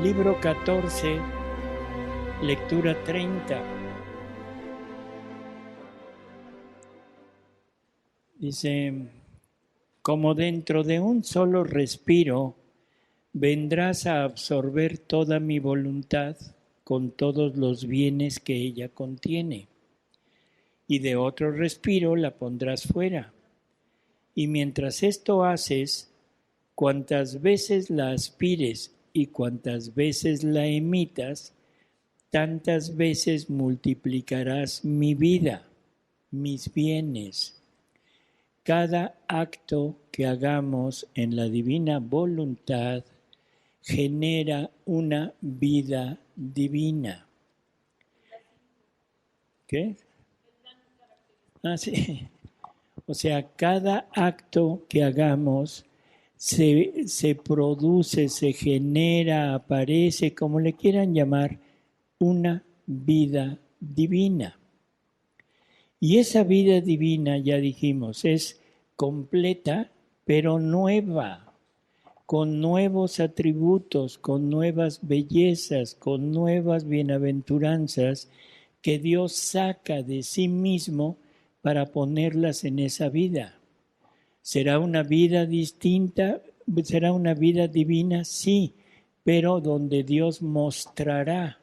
Libro 14, lectura 30. Dice, como dentro de un solo respiro vendrás a absorber toda mi voluntad con todos los bienes que ella contiene, y de otro respiro la pondrás fuera. Y mientras esto haces, cuantas veces la aspires y cuantas veces la emitas, tantas veces multiplicarás mi vida, mis bienes. Cada acto que hagamos en la divina voluntad genera una vida divina. ¿Qué? Sí. O sea, cada acto que hagamos se produce, se genera, aparece, como le quieran llamar, una vida divina. Y esa vida divina, ya dijimos, es completa, pero nueva, con nuevos atributos, con nuevas bellezas, con nuevas bienaventuranzas que Dios saca de sí mismo para ponerlas en esa vida. ¿Será una vida distinta? ¿Será una vida divina? Sí, pero donde Dios mostrará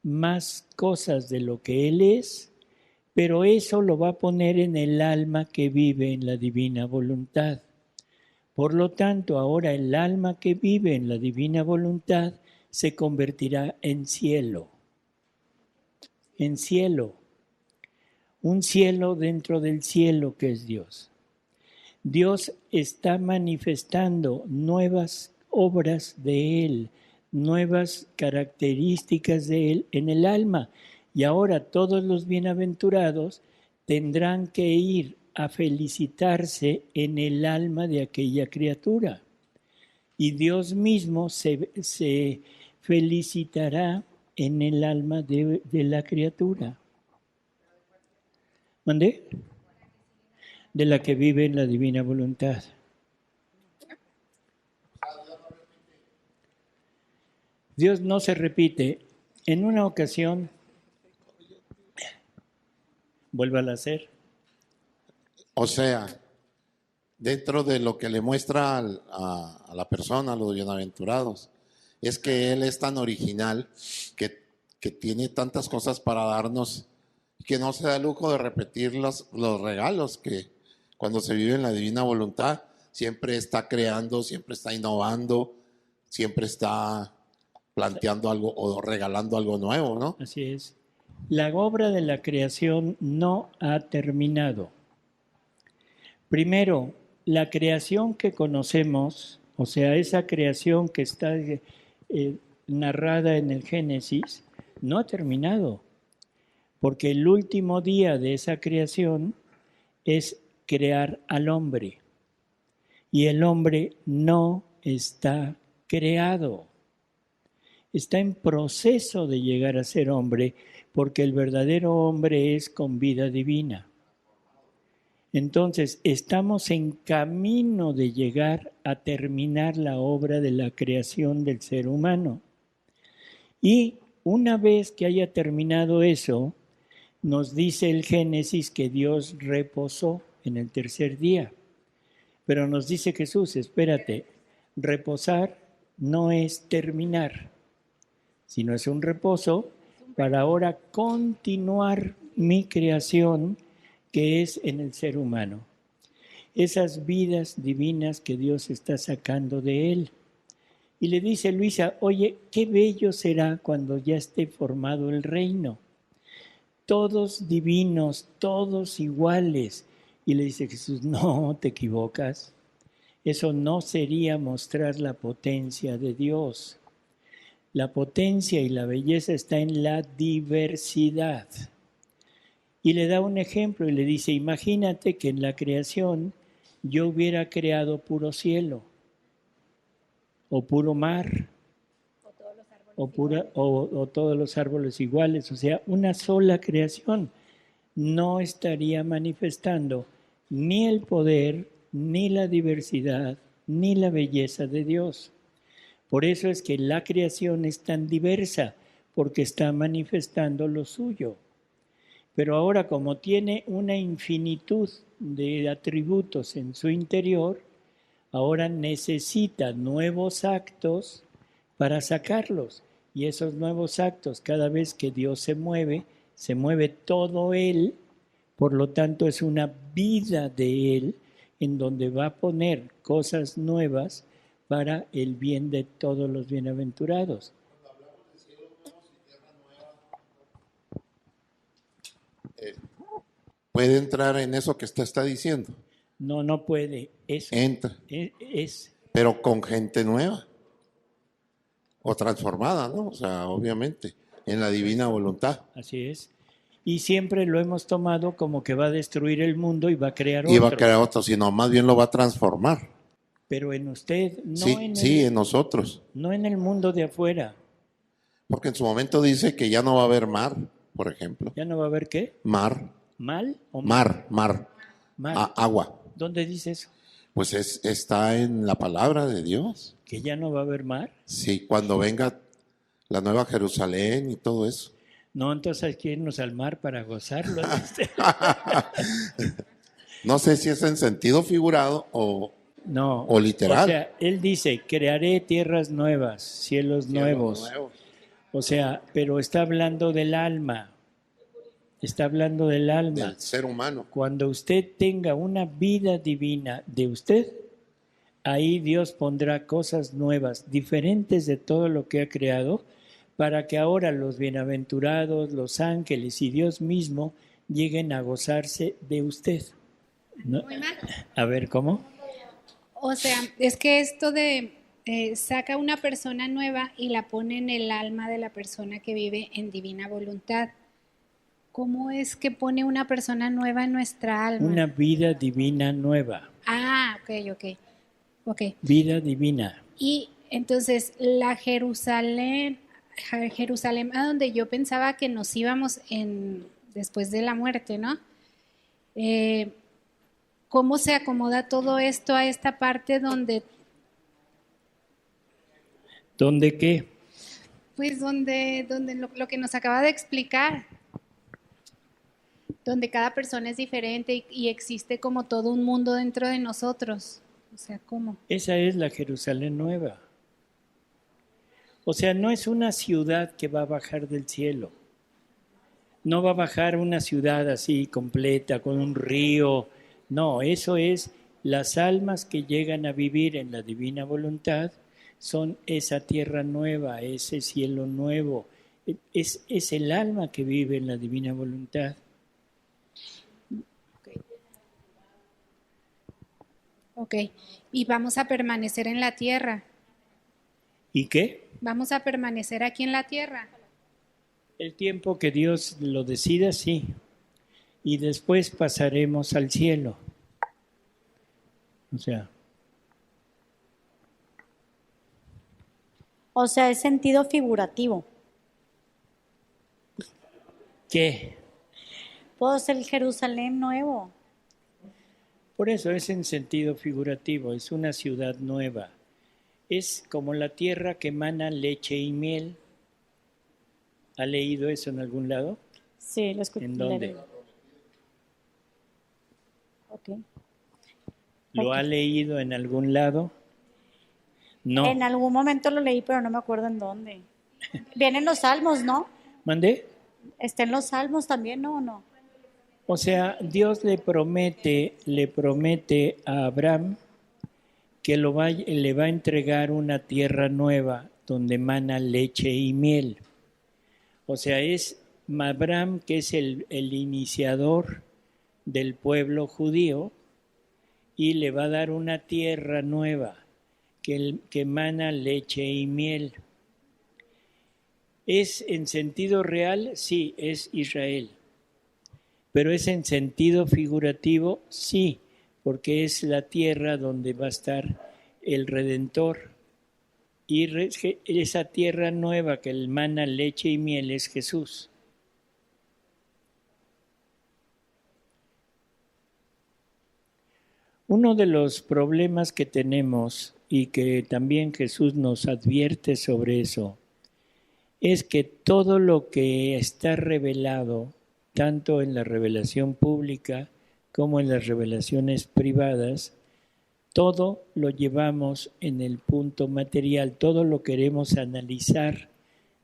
más cosas de lo que Él es, pero eso lo va a poner en el alma que vive en la divina voluntad. Por lo tanto, ahora el alma que vive en la divina voluntad se convertirá en cielo. En cielo. Un cielo dentro del cielo que es Dios. Dios está manifestando nuevas obras de Él, nuevas características de Él en el alma. Y ahora todos los bienaventurados tendrán que ir a felicitarse en el alma de aquella criatura. Y Dios mismo se felicitará en el alma de la criatura. ¿Mandé? De la que vive en la divina voluntad. Dios no se repite. En una ocasión, vuélvala a hacer. O sea, dentro de lo que le muestra a la persona, a los bienaventurados, es que Él es tan original, que tiene tantas cosas para darnos, que no se da lujo de repetir los regalos que cuando se vive en la divina voluntad, siempre está creando, siempre está innovando, siempre está planteando algo o regalando algo nuevo, ¿no? Así es. La obra de la creación no ha terminado. Primero, la creación que conocemos, o sea, esa creación que está narrada en el Génesis, no ha terminado, porque el último día de esa creación es crear al hombre, y el hombre no está creado. Está en proceso de llegar a ser hombre, porque el verdadero hombre es con vida divina. Entonces, estamos en camino de llegar a terminar la obra de la creación del ser humano. Y una vez que haya terminado eso, nos dice el Génesis que Dios reposó en el tercer día. Pero nos dice Jesús, espérate, reposar no es terminar, sino es un reposo para ahora continuar mi creación que es en el ser humano. Esas vidas divinas que Dios está sacando de él. Y le dice Luisa, oye, qué bello será cuando ya esté formado el reino. Todos divinos, todos iguales. Y le dice Jesús, no, te equivocas. Eso no sería mostrar la potencia de Dios. La potencia y la belleza está en la diversidad. Y le da un ejemplo y le dice, imagínate que en la creación yo hubiera creado puro cielo, o puro mar, o todos los árboles iguales, o sea, una sola creación. No estaría manifestando ni el poder, ni la diversidad, ni la belleza de Dios. Por eso es que la creación es tan diversa, porque está manifestando lo suyo. Pero ahora, como tiene una infinitud de atributos en su interior, ahora necesita nuevos actos para sacarlos. Y esos nuevos actos, cada vez que Dios se mueve todo Él, por lo tanto es una vida de Él en donde va a poner cosas nuevas para el bien de todos los bienaventurados. ¿Puede entrar en eso que usted está diciendo? No, no puede. Eso Entra, es. pero con gente nueva o transformada, ¿no? O sea, obviamente, en la divina voluntad. Así es. Y siempre lo hemos tomado como que va a destruir el mundo y va a crear Y va a otro. crear otro, sino más bien lo va a transformar. Pero en usted, no, Sí, sí, en nosotros. no en el mundo de afuera. Porque en su momento dice que ya no va a haber mar, por ejemplo. ¿Ya no va a haber qué? Mar, ¿Mal o mar, mar, Mar. agua. ¿Dónde dice eso? Pues está en la palabra de Dios. ¿Que ya no va a haber mar? Sí, cuando venga la nueva Jerusalén y todo eso. No, entonces hay que irnos al mar para gozarlo. No sé si es en sentido figurado No, o literal. o sea, él dice, crearé tierras nuevas, cielos nuevos. O sea, pero está hablando del alma. Está hablando del alma. Del ser humano. Cuando usted tenga una vida divina de usted, ahí Dios pondrá cosas nuevas, diferentes de todo lo que ha creado, para que ahora los bienaventurados, los ángeles y Dios mismo lleguen a gozarse de usted. ¿No? A ver, ¿cómo? O sea, es que esto de saca una persona nueva y la pone en el alma de la persona que vive en divina voluntad. ¿Cómo es que pone una persona nueva en nuestra alma? Una vida divina nueva. Ah, ok. Vida divina. Y entonces la Jerusalén a donde yo pensaba que nos íbamos después de la muerte, ¿no? ¿Cómo se acomoda todo esto a esta parte donde... ¿Dónde qué? Pues donde lo que nos acaba de explicar, donde cada persona es diferente y existe como todo un mundo dentro de nosotros. O sea, ¿cómo? Esa es la Jerusalén nueva. O sea, no es una ciudad que va a bajar del cielo. No va a bajar una ciudad así completa, con un río. No, eso es las almas que llegan a vivir en la divina voluntad, son esa tierra nueva, ese cielo nuevo. Es el alma que vive en la divina voluntad. Ok, y vamos a permanecer en la tierra. ¿Y qué? Vamos a permanecer aquí en la tierra. El tiempo que Dios lo decida, sí. Y después pasaremos al cielo. O sea, es sentido figurativo. ¿Qué? Pues el Jerusalén nuevo. Por eso es en sentido figurativo, es una ciudad nueva. Es como la tierra que emana leche y miel. ¿Ha leído eso en algún lado? Sí, lo escuché. ¿En dónde? Okay. ¿Lo ha leído en algún lado? No. En algún momento lo leí, pero no me acuerdo en dónde. Vienen los salmos, ¿no? ¿Mandé? Está en los salmos también, ¿no? ¿O no? O sea, Dios le promete a Abraham que le va a entregar una tierra nueva donde emana leche y miel. O sea, es Abraham que es el iniciador del pueblo judío y le va a dar una tierra nueva que emana leche y miel. ¿Es en sentido real? Sí, es Israel. Pero es en sentido figurativo, sí, porque es la tierra donde va a estar el Redentor. Y esa tierra nueva que emana leche y miel es Jesús. Uno de los problemas que tenemos y que también Jesús nos advierte sobre eso es que todo lo que está revelado, tanto en la revelación pública como en las revelaciones privadas, todo lo llevamos en el punto material, todo lo queremos analizar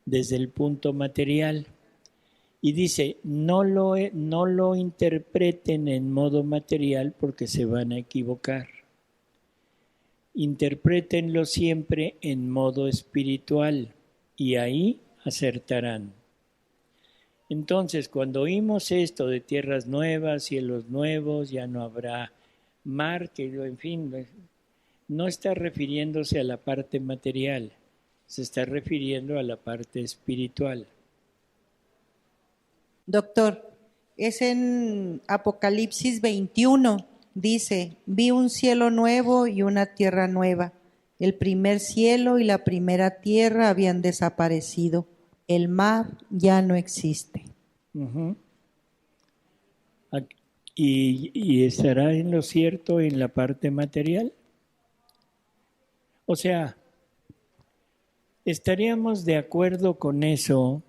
desde el punto material. Y dice, no lo interpreten en modo material porque se van a equivocar. Interprétenlo siempre en modo espiritual y ahí acertarán. Entonces, cuando oímos esto de tierras nuevas, cielos nuevos, ya no habrá mar, que en fin, no está refiriéndose a la parte material, se está refiriendo a la parte espiritual. Doctor, es en Apocalipsis 21, dice, vi un cielo nuevo y una tierra nueva. El primer cielo y la primera tierra habían desaparecido. El mar ya no existe. Uh-huh. ¿Y estará en lo cierto en la parte material? O sea, ¿estaríamos de acuerdo con eso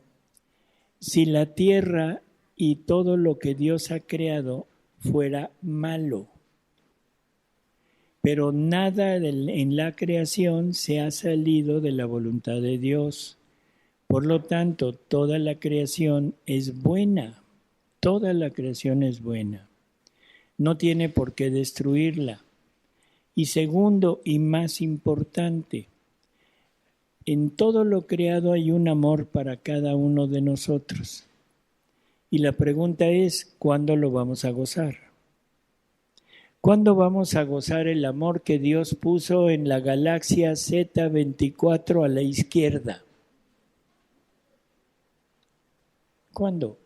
si la tierra y todo lo que Dios ha creado fuera malo? Pero nada en la creación se ha salido de la voluntad de Dios. Por lo tanto, toda la creación es buena. Toda la creación es buena. No tiene por qué destruirla. Y segundo, y más importante, en todo lo creado hay un amor para cada uno de nosotros. Y la pregunta es, ¿cuándo lo vamos a gozar? ¿Cuándo vamos a gozar el amor que Dios puso en la galaxia Z24 a la izquierda? ¿Cuándo?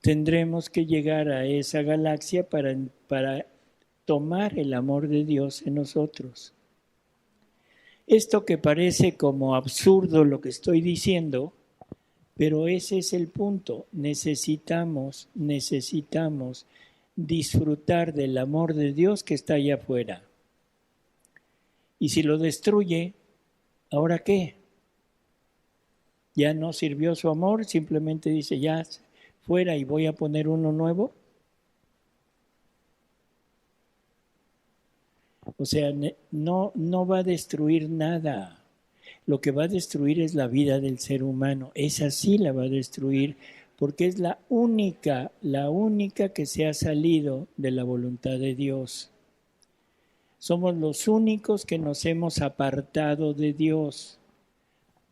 Tendremos que llegar a esa galaxia para tomar el amor de Dios en nosotros. Esto que parece como absurdo lo que estoy diciendo, pero ese es el punto. Necesitamos disfrutar del amor de Dios que está allá afuera. Y si lo destruye, ¿ahora qué? ¿Ya no sirvió su amor? Simplemente dice, ya fuera y voy a poner uno nuevo. O sea, no va a destruir nada. Lo que va a destruir es la vida del ser humano. Esa sí la va a destruir porque es la única que se ha salido de la voluntad de Dios. Somos los únicos que nos hemos apartado de Dios.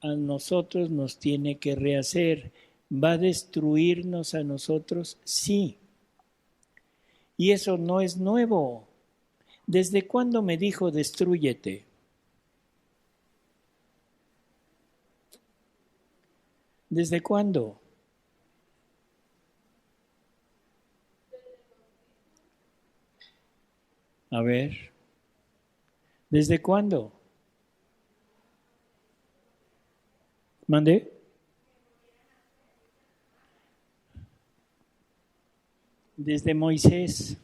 A nosotros nos tiene que rehacer. ¿Va a destruirnos a nosotros? Sí. Y eso no es nuevo. ¿Desde cuándo me dijo destrúyete? ¿Desde cuándo? A ver, ¿desde cuándo? ¿Mandé? Desde Moisés.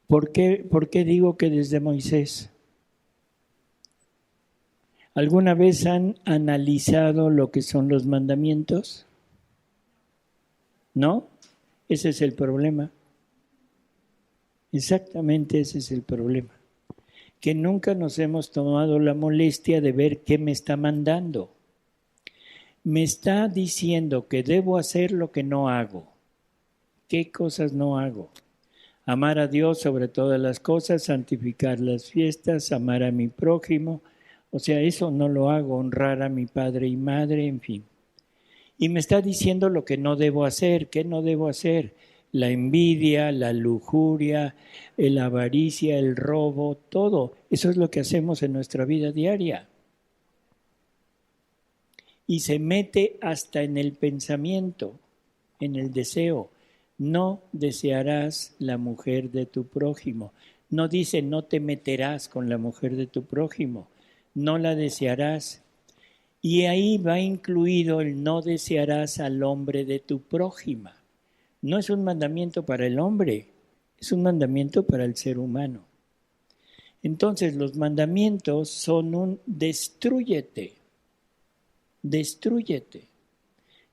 ¿Por qué digo que desde Moisés? ¿Alguna vez han analizado lo que son los mandamientos? ¿No? Ese es el problema. Exactamente ese es el problema. Que nunca nos hemos tomado la molestia de ver qué me está mandando. Me está diciendo que debo hacer lo que no hago. ¿Qué cosas no hago? Amar a Dios sobre todas las cosas, santificar las fiestas, amar a mi prójimo. O sea, eso no lo hago, honrar a mi padre y madre, en fin. Y me está diciendo lo que no debo hacer. ¿Qué no debo hacer? La envidia, la lujuria, la avaricia, el robo, todo. Eso es lo que hacemos en nuestra vida diaria. Y se mete hasta en el pensamiento, en el deseo. No desearás la mujer de tu prójimo. No dice no te meterás con la mujer de tu prójimo. No la desearás. Y ahí va incluido el no desearás al hombre de tu prójima. No es un mandamiento para el hombre, es un mandamiento para el ser humano. Entonces los mandamientos son un destrúyete, destrúyete.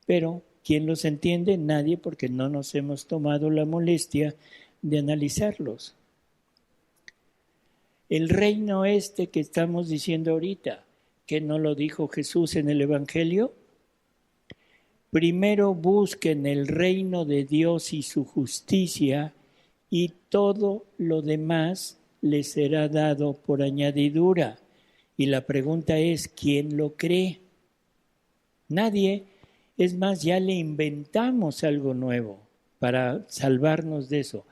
Pero ¿quién los entiende? Nadie, porque no nos hemos tomado la molestia de analizarlos. El reino este que estamos diciendo ahorita, que no lo dijo Jesús en el Evangelio, primero busquen el reino de Dios y su justicia, y todo lo demás les será dado por añadidura. Y la pregunta es, ¿quién lo cree? Nadie. Es más, ya le inventamos algo nuevo para salvarnos de eso.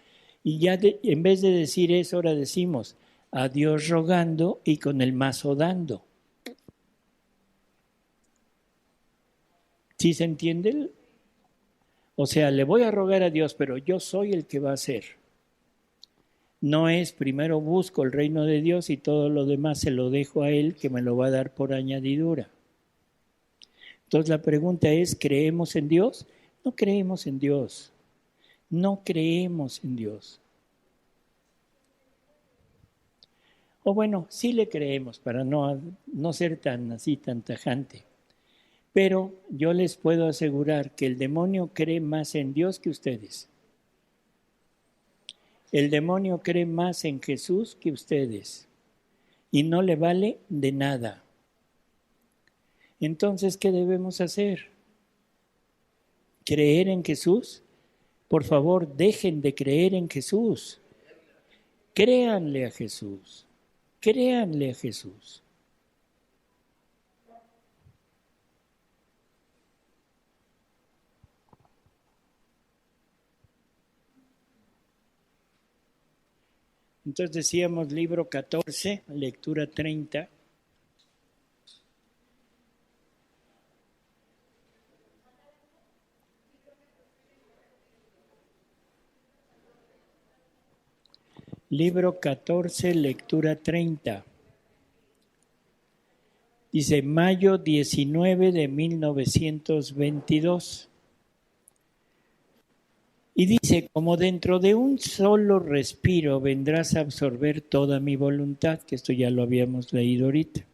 Y ya en vez de decir eso, ahora decimos, a Dios rogando y con el mazo dando. ¿Sí se entiende? O sea, le voy a rogar a Dios, pero yo soy el que va a hacer. No es primero busco el reino de Dios y todo lo demás se lo dejo a Él, que me lo va a dar por añadidura. Entonces la pregunta es, ¿creemos en Dios? No creemos en Dios. No creemos en Dios. O bueno, sí le creemos para no ser tan así, tan tajante. Pero yo les puedo asegurar que el demonio cree más en Dios que ustedes. El demonio cree más en Jesús que ustedes. Y no le vale de nada. Entonces, ¿qué debemos hacer? ¿Creer en Jesús? Por favor, dejen de creer en Jesús. Créanle a Jesús. Créanle a Jesús. Entonces decíamos libro 14, lectura 30. Libro 14, lectura 30. Dice, mayo 19 de 1922. Y dice, como dentro de un solo respiro vendrás a absorber toda mi voluntad, que esto ya lo habíamos leído ahorita,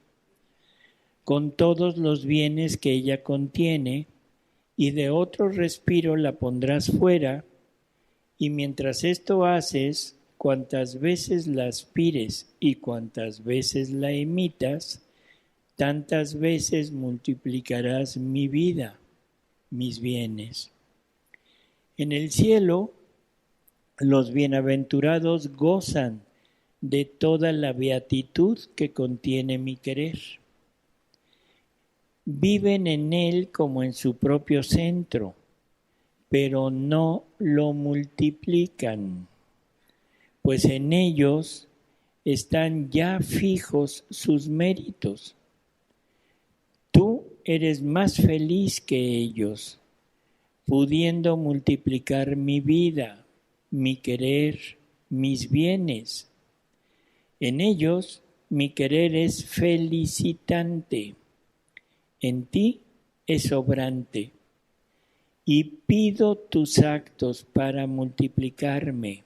con todos los bienes que ella contiene, y de otro respiro la pondrás fuera, y mientras esto haces, cuantas veces la aspires y cuantas veces la emitas, tantas veces multiplicarás mi vida, mis bienes. En el cielo, los bienaventurados gozan de toda la beatitud que contiene mi querer. Viven en él como en su propio centro, pero no lo multiplican, pues en ellos están ya fijos sus méritos. Tú eres más feliz que ellos, pudiendo multiplicar mi vida, mi querer, mis bienes. En ellos mi querer es felicitante, en ti es obrante, y pido tus actos para multiplicarme.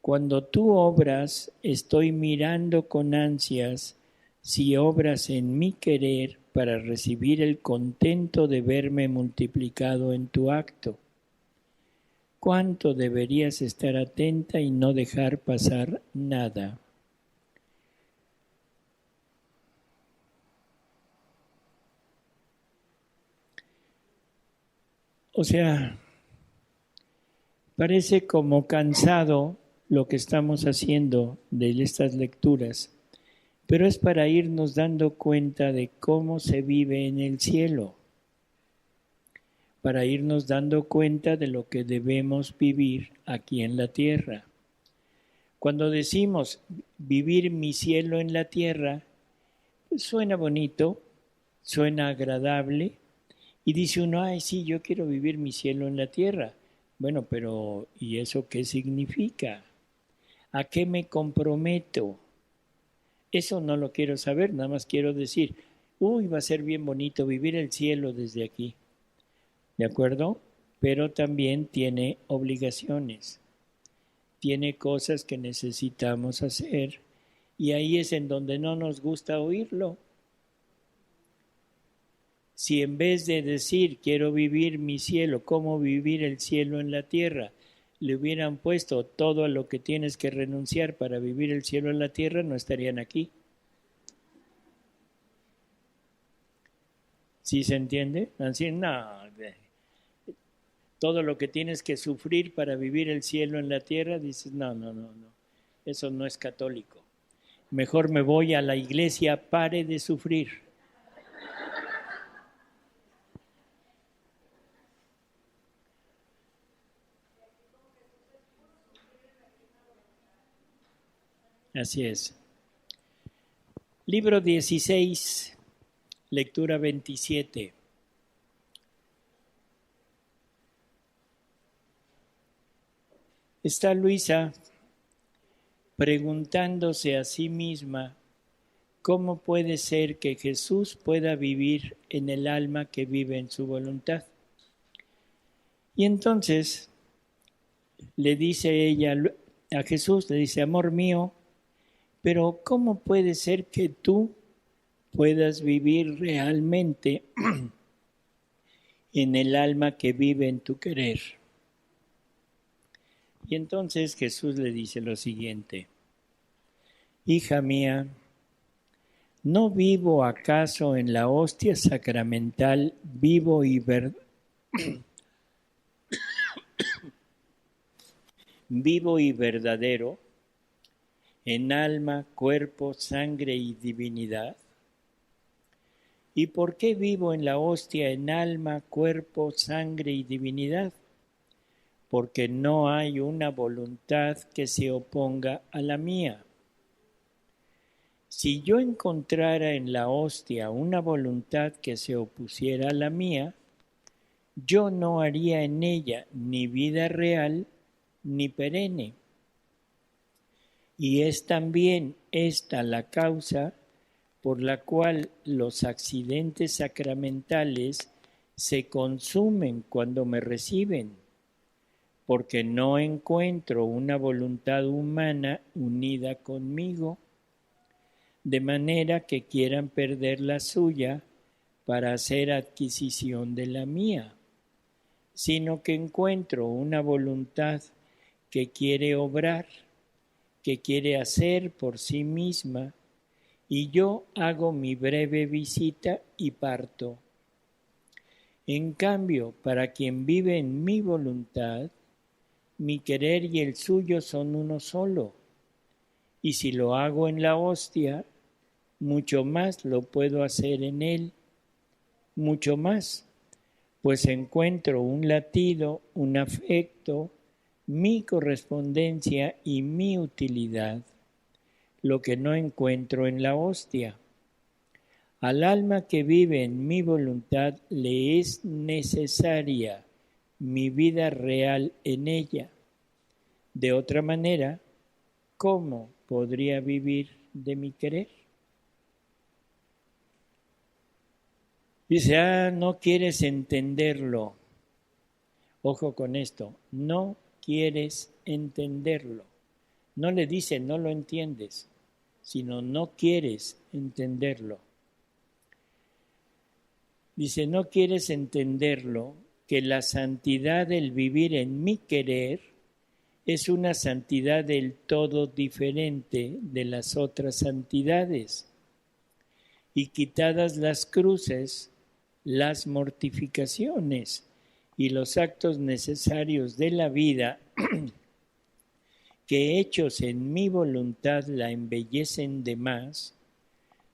Cuando tú obras, estoy mirando con ansias si obras en mi querer para recibir el contento de verme multiplicado en tu acto. ¿Cuánto deberías estar atenta y no dejar pasar nada? O sea, parece como cansado lo que estamos haciendo de estas lecturas, pero es para irnos dando cuenta de cómo se vive en el cielo, para irnos dando cuenta de lo que debemos vivir aquí en la tierra. Cuando decimos vivir mi cielo en la tierra, pues suena bonito, suena agradable, y dice uno, ay, sí, yo quiero vivir mi cielo en la tierra. Bueno, pero ¿y eso qué significa? ¿A qué me comprometo? Eso no lo quiero saber, nada más quiero decir, uy, va a ser bien bonito vivir el cielo desde aquí, ¿de acuerdo? Pero también tiene obligaciones, tiene cosas que necesitamos hacer y ahí es en donde no nos gusta oírlo. Si en vez de decir quiero vivir mi cielo, cómo vivir el cielo en la tierra, le hubieran puesto todo a lo que tienes que renunciar para vivir el cielo en la tierra, no estarían aquí. ¿Sí se entiende? Así, no, todo lo que tienes que sufrir para vivir el cielo en la tierra, dices, no, eso no es católico. Mejor me voy a la iglesia, pare de sufrir. Así es. Libro 16, lectura 27. Está Luisa preguntándose a sí misma cómo puede ser que Jesús pueda vivir en el alma que vive en su voluntad. Y entonces le dice ella a Jesús, le dice, amor mío, pero ¿cómo puede ser que tú puedas vivir realmente en el alma que vive en tu querer? Y entonces Jesús le dice lo siguiente, hija mía, ¿no vivo acaso en la hostia sacramental vivo y vivo y verdadero, en alma, cuerpo, sangre y divinidad? ¿Y por qué vivo en la hostia en alma, cuerpo, sangre y divinidad? Porque no hay una voluntad que se oponga a la mía. Si yo encontrara en la hostia una voluntad que se opusiera a la mía, yo no haría en ella ni vida real ni perenne. Y es también esta la causa por la cual los accidentes sacramentales se consumen cuando me reciben, porque no encuentro una voluntad humana unida conmigo, de manera que quieran perder la suya para hacer adquisición de la mía, sino que encuentro una voluntad que quiere obrar, que quiere hacer por sí misma, y yo hago mi breve visita y parto. En cambio, para quien vive en mi voluntad, mi querer y el suyo son uno solo, y si lo hago en la hostia, mucho más lo puedo hacer en él, mucho más, pues encuentro un latido, un afecto, mi correspondencia y mi utilidad, lo que no encuentro en la hostia. Al alma que vive en mi voluntad le es necesaria mi vida real en ella. De otra manera, ¿cómo podría vivir de mi querer? Dice, no quieres entenderlo. Ojo con esto, no quieres entenderlo. No le dice, no lo entiendes, sino no quieres entenderlo. Dice, no quieres entenderlo, que la santidad del vivir en mi querer es una santidad del todo diferente de las otras santidades. Y quitadas las cruces, las mortificaciones y los actos necesarios de la vida, que hechos en mi voluntad la embellecen de más,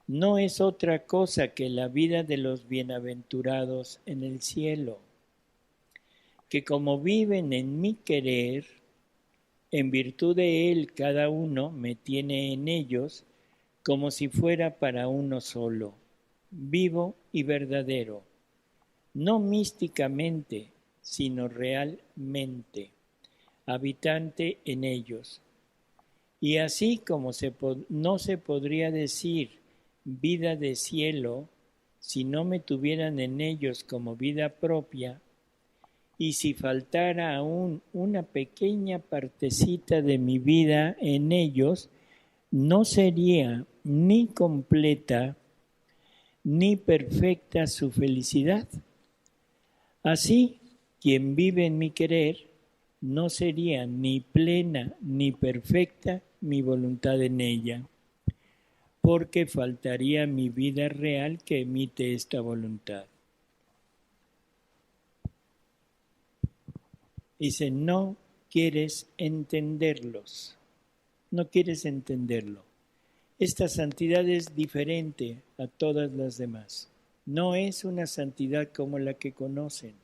no es otra cosa que la vida de los bienaventurados en el cielo, que como viven en mi querer, en virtud de él cada uno me tiene en ellos como si fuera para uno solo, vivo y verdadero, no místicamente, sino realmente, habitante en ellos. Y así como no se podría decir vida de cielo si no me tuvieran en ellos como vida propia, y si faltara aún una pequeña partecita de mi vida en ellos, no sería ni completa ni perfecta su felicidad. Así, quien vive en mi querer no sería ni plena ni perfecta mi voluntad en ella, porque faltaría mi vida real que emite esta voluntad. Dice, no quieres entenderlos, no quieres entenderlo. Esta santidad es diferente a todas las demás. No es una santidad como la que conocen.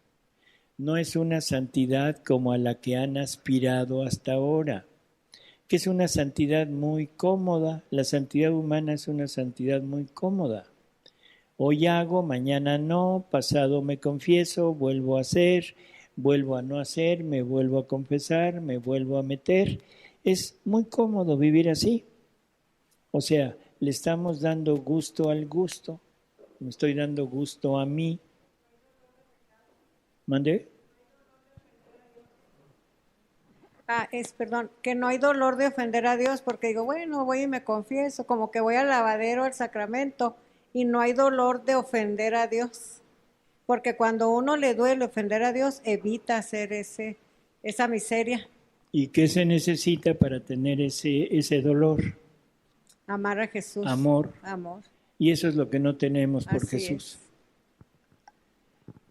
No es una santidad como a la que han aspirado hasta ahora, que es una santidad muy cómoda. La santidad humana es una santidad muy cómoda. Hoy hago, mañana no, pasado me confieso, vuelvo a hacer, vuelvo a no hacer, me vuelvo a confesar, me vuelvo a meter. Es muy cómodo vivir así. O sea, le estamos dando gusto al gusto, me estoy dando gusto a mí. ¿Mandé? Perdón, que no hay dolor de ofender a Dios, porque digo, bueno, voy y me confieso, como que voy al lavadero, al sacramento, y no hay dolor de ofender a Dios. Porque cuando uno le duele ofender a Dios, evita hacer esa miseria. ¿Y qué se necesita para tener ese dolor? Amar a Jesús. Amor. Amor. Y eso es lo que no tenemos por Así Jesús.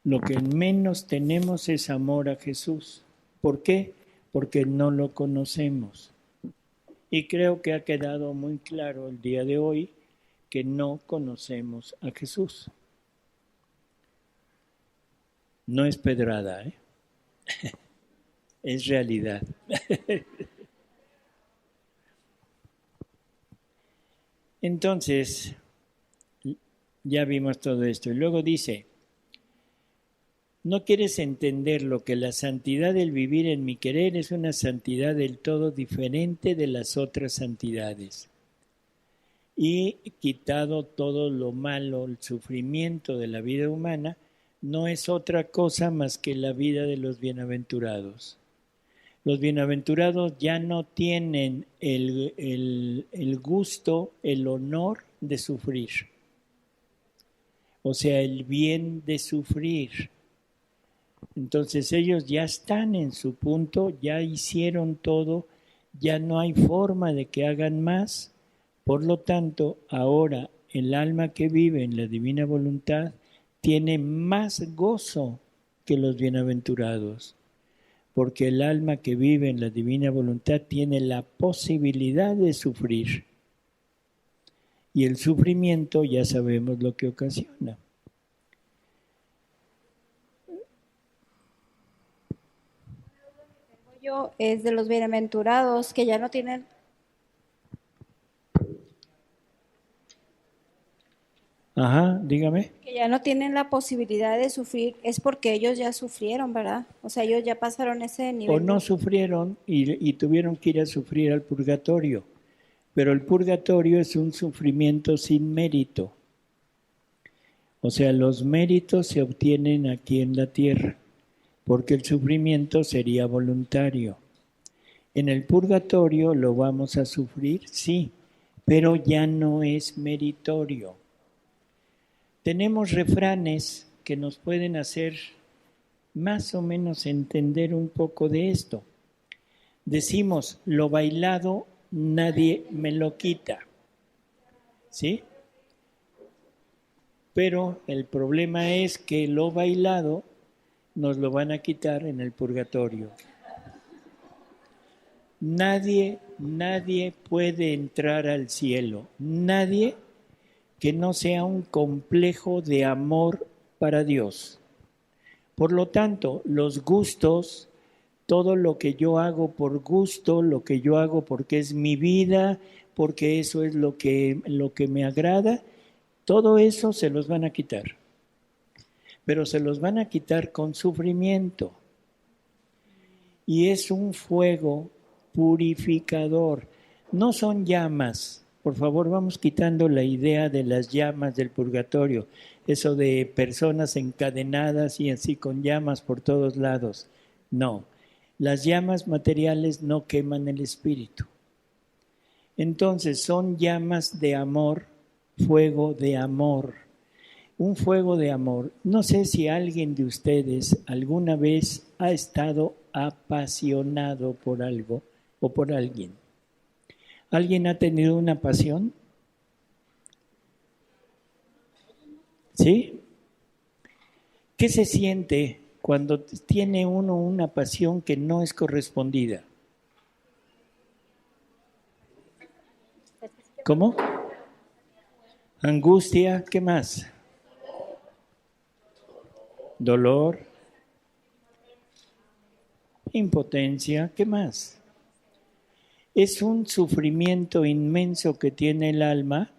Lo que menos tenemos es amor a Jesús. ¿Por qué? Porque no lo conocemos. Y creo que ha quedado muy claro el día de hoy que no conocemos a Jesús. No es pedrada, ¿eh? Es realidad. Entonces, ya vimos todo esto. Y luego dice, no quieres entender lo que la santidad del vivir en mi querer es una santidad del todo diferente de las otras santidades. Y quitado todo lo malo, el sufrimiento de la vida humana, no es otra cosa más que la vida de los bienaventurados. Los bienaventurados ya no tienen el gusto, el honor de sufrir. O sea, el bien de sufrir. Entonces ellos ya están en su punto, ya hicieron todo, ya no hay forma de que hagan más. Por lo tanto, ahora el alma que vive en la divina voluntad tiene más gozo que los bienaventurados, porque el alma que vive en la divina voluntad tiene la posibilidad de sufrir. Y el sufrimiento ya sabemos lo que ocasiona. Yo es de los bienaventurados que ya no tienen. Ajá, dígame. Que ya no tienen la posibilidad de sufrir, es porque ellos ya sufrieron, ¿verdad? O sea, ellos ya pasaron ese nivel. O no sufrieron y tuvieron que ir a sufrir al purgatorio. Pero el purgatorio es un sufrimiento sin mérito. O sea, los méritos se obtienen aquí en la tierra, porque el sufrimiento sería voluntario. En el purgatorio lo vamos a sufrir, sí, pero ya no es meritorio. Tenemos refranes que nos pueden hacer más o menos entender un poco de esto. Decimos, lo bailado nadie me lo quita, ¿sí? Pero el problema es que lo bailado nos lo van a quitar en el purgatorio. Nadie puede entrar al cielo, nadie que no sea un complejo de amor para Dios. Por lo tanto, los gustos, todo lo que yo hago por gusto, lo que yo hago porque es mi vida, porque eso es lo que me agrada, todo eso se los van a quitar. Pero se los van a quitar con sufrimiento. Y es un fuego purificador. No son llamas, por favor, vamos quitando la idea de las llamas del purgatorio, eso de personas encadenadas y así con llamas por todos lados. No, las llamas materiales no queman el espíritu. Entonces son llamas de amor, fuego de amor. Un fuego de amor. No sé si alguien de ustedes alguna vez ha estado apasionado por algo o por alguien. ¿Alguien ha tenido una pasión? ¿Sí? ¿Qué se siente cuando tiene uno una pasión que no es correspondida? ¿Cómo? Angustia, ¿qué más? Dolor, impotencia, ¿qué más? Es un sufrimiento inmenso que tiene el alma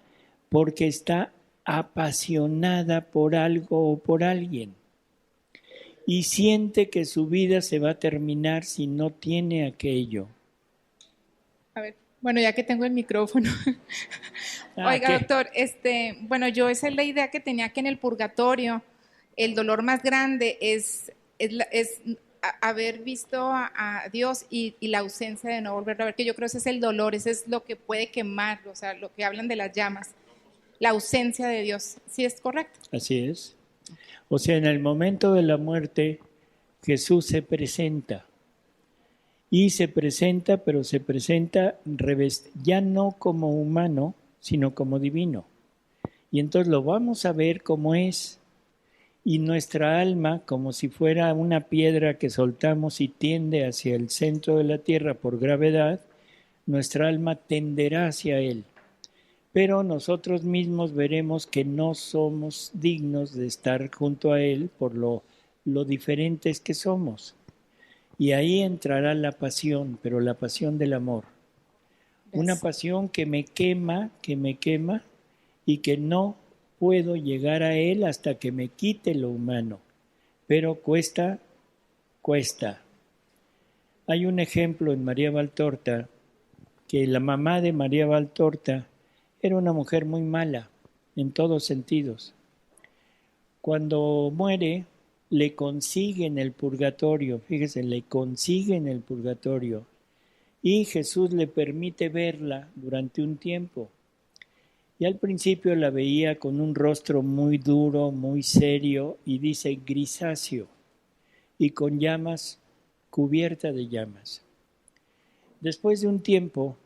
porque está apasionada por algo o por alguien y siente que su vida se va a terminar si no tiene aquello. A ver, bueno, ya que tengo el micrófono. Oiga, ¿qué? doctor, bueno, yo esa es la idea que tenía, que en el purgatorio el dolor más grande es haber visto a Dios y la ausencia de no volverlo a ver, que yo creo que ese es el dolor, ese es lo que puede quemar, o sea, lo que hablan de las llamas, la ausencia de Dios. ¿Sí es correcto? Así es. O sea, en el momento de la muerte, Jesús se presenta. Y se presenta, pero se presenta ya no como humano, sino como divino. Y entonces lo vamos a ver como es. Y nuestra alma, como si fuera una piedra que soltamos y tiende hacia el centro de la tierra por gravedad, nuestra alma tenderá hacia él. Pero nosotros mismos veremos que no somos dignos de estar junto a él por lo diferentes que somos. Y ahí entrará la pasión, pero la pasión del amor. Una pasión que me quema y que no puedo llegar a él hasta que me quite lo humano. Pero cuesta. Hay un ejemplo en María Valtorta, que la mamá de María Valtorta era una mujer muy mala, en todos sentidos. Cuando muere, le consiguen el purgatorio, fíjese, le consiguen el purgatorio, y Jesús le permite verla durante un tiempo. Y al principio la veía con un rostro muy duro, muy serio, y dice grisáceo, y con llamas, cubierta de llamas. Después de un tiempo,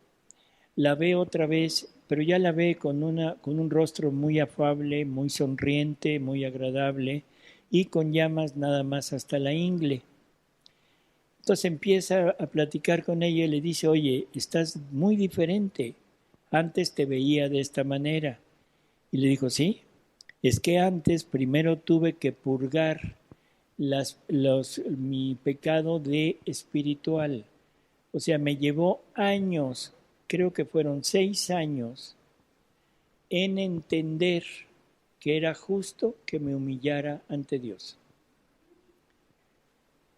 la ve otra vez, pero ya la ve con un rostro muy afable, muy sonriente, muy agradable, y con llamas nada más hasta la ingle. Entonces empieza a platicar con ella y le dice, oye, estás muy diferente. Antes te veía de esta manera. Y le dijo, sí, es que antes primero tuve que purgar mi pecado de espiritual. O sea, me llevó años, creo que fueron 6 años, en entender que era justo que me humillara ante Dios.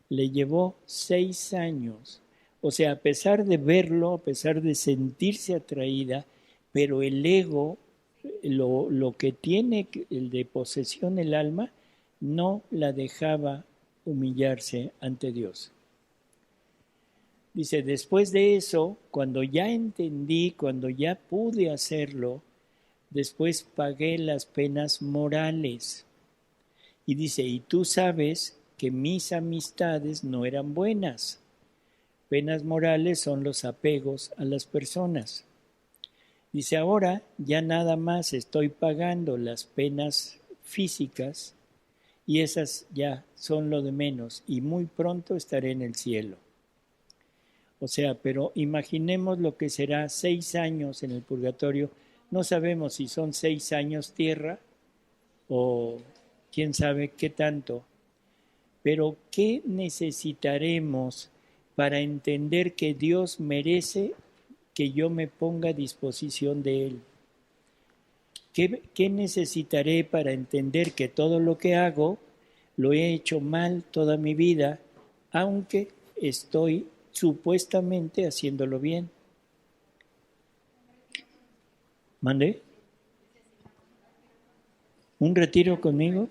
Le llevó 6 años. O sea, a pesar de verlo, a pesar de sentirse atraída, pero el ego, lo que tiene el de posesión el alma, no la dejaba humillarse ante Dios. Dice, después de eso, cuando ya entendí, cuando ya pude hacerlo, después pagué las penas morales. Y dice, y tú sabes que mis amistades no eran buenas. Penas morales son los apegos a las personas. Dice, ahora ya nada más estoy pagando las penas físicas y esas ya son lo de menos y muy pronto estaré en el cielo. O sea, pero imaginemos lo que será 6 años en el purgatorio. No sabemos si son 6 años tierra o quién sabe qué tanto. Pero ¿qué necesitaremos para entender que Dios merece que yo me ponga a disposición de Él? ¿Qué necesitaré para entender que todo lo que hago lo he hecho mal toda mi vida, aunque estoy supuestamente haciéndolo bien? ¿Mande? ¿Un retiro conmigo?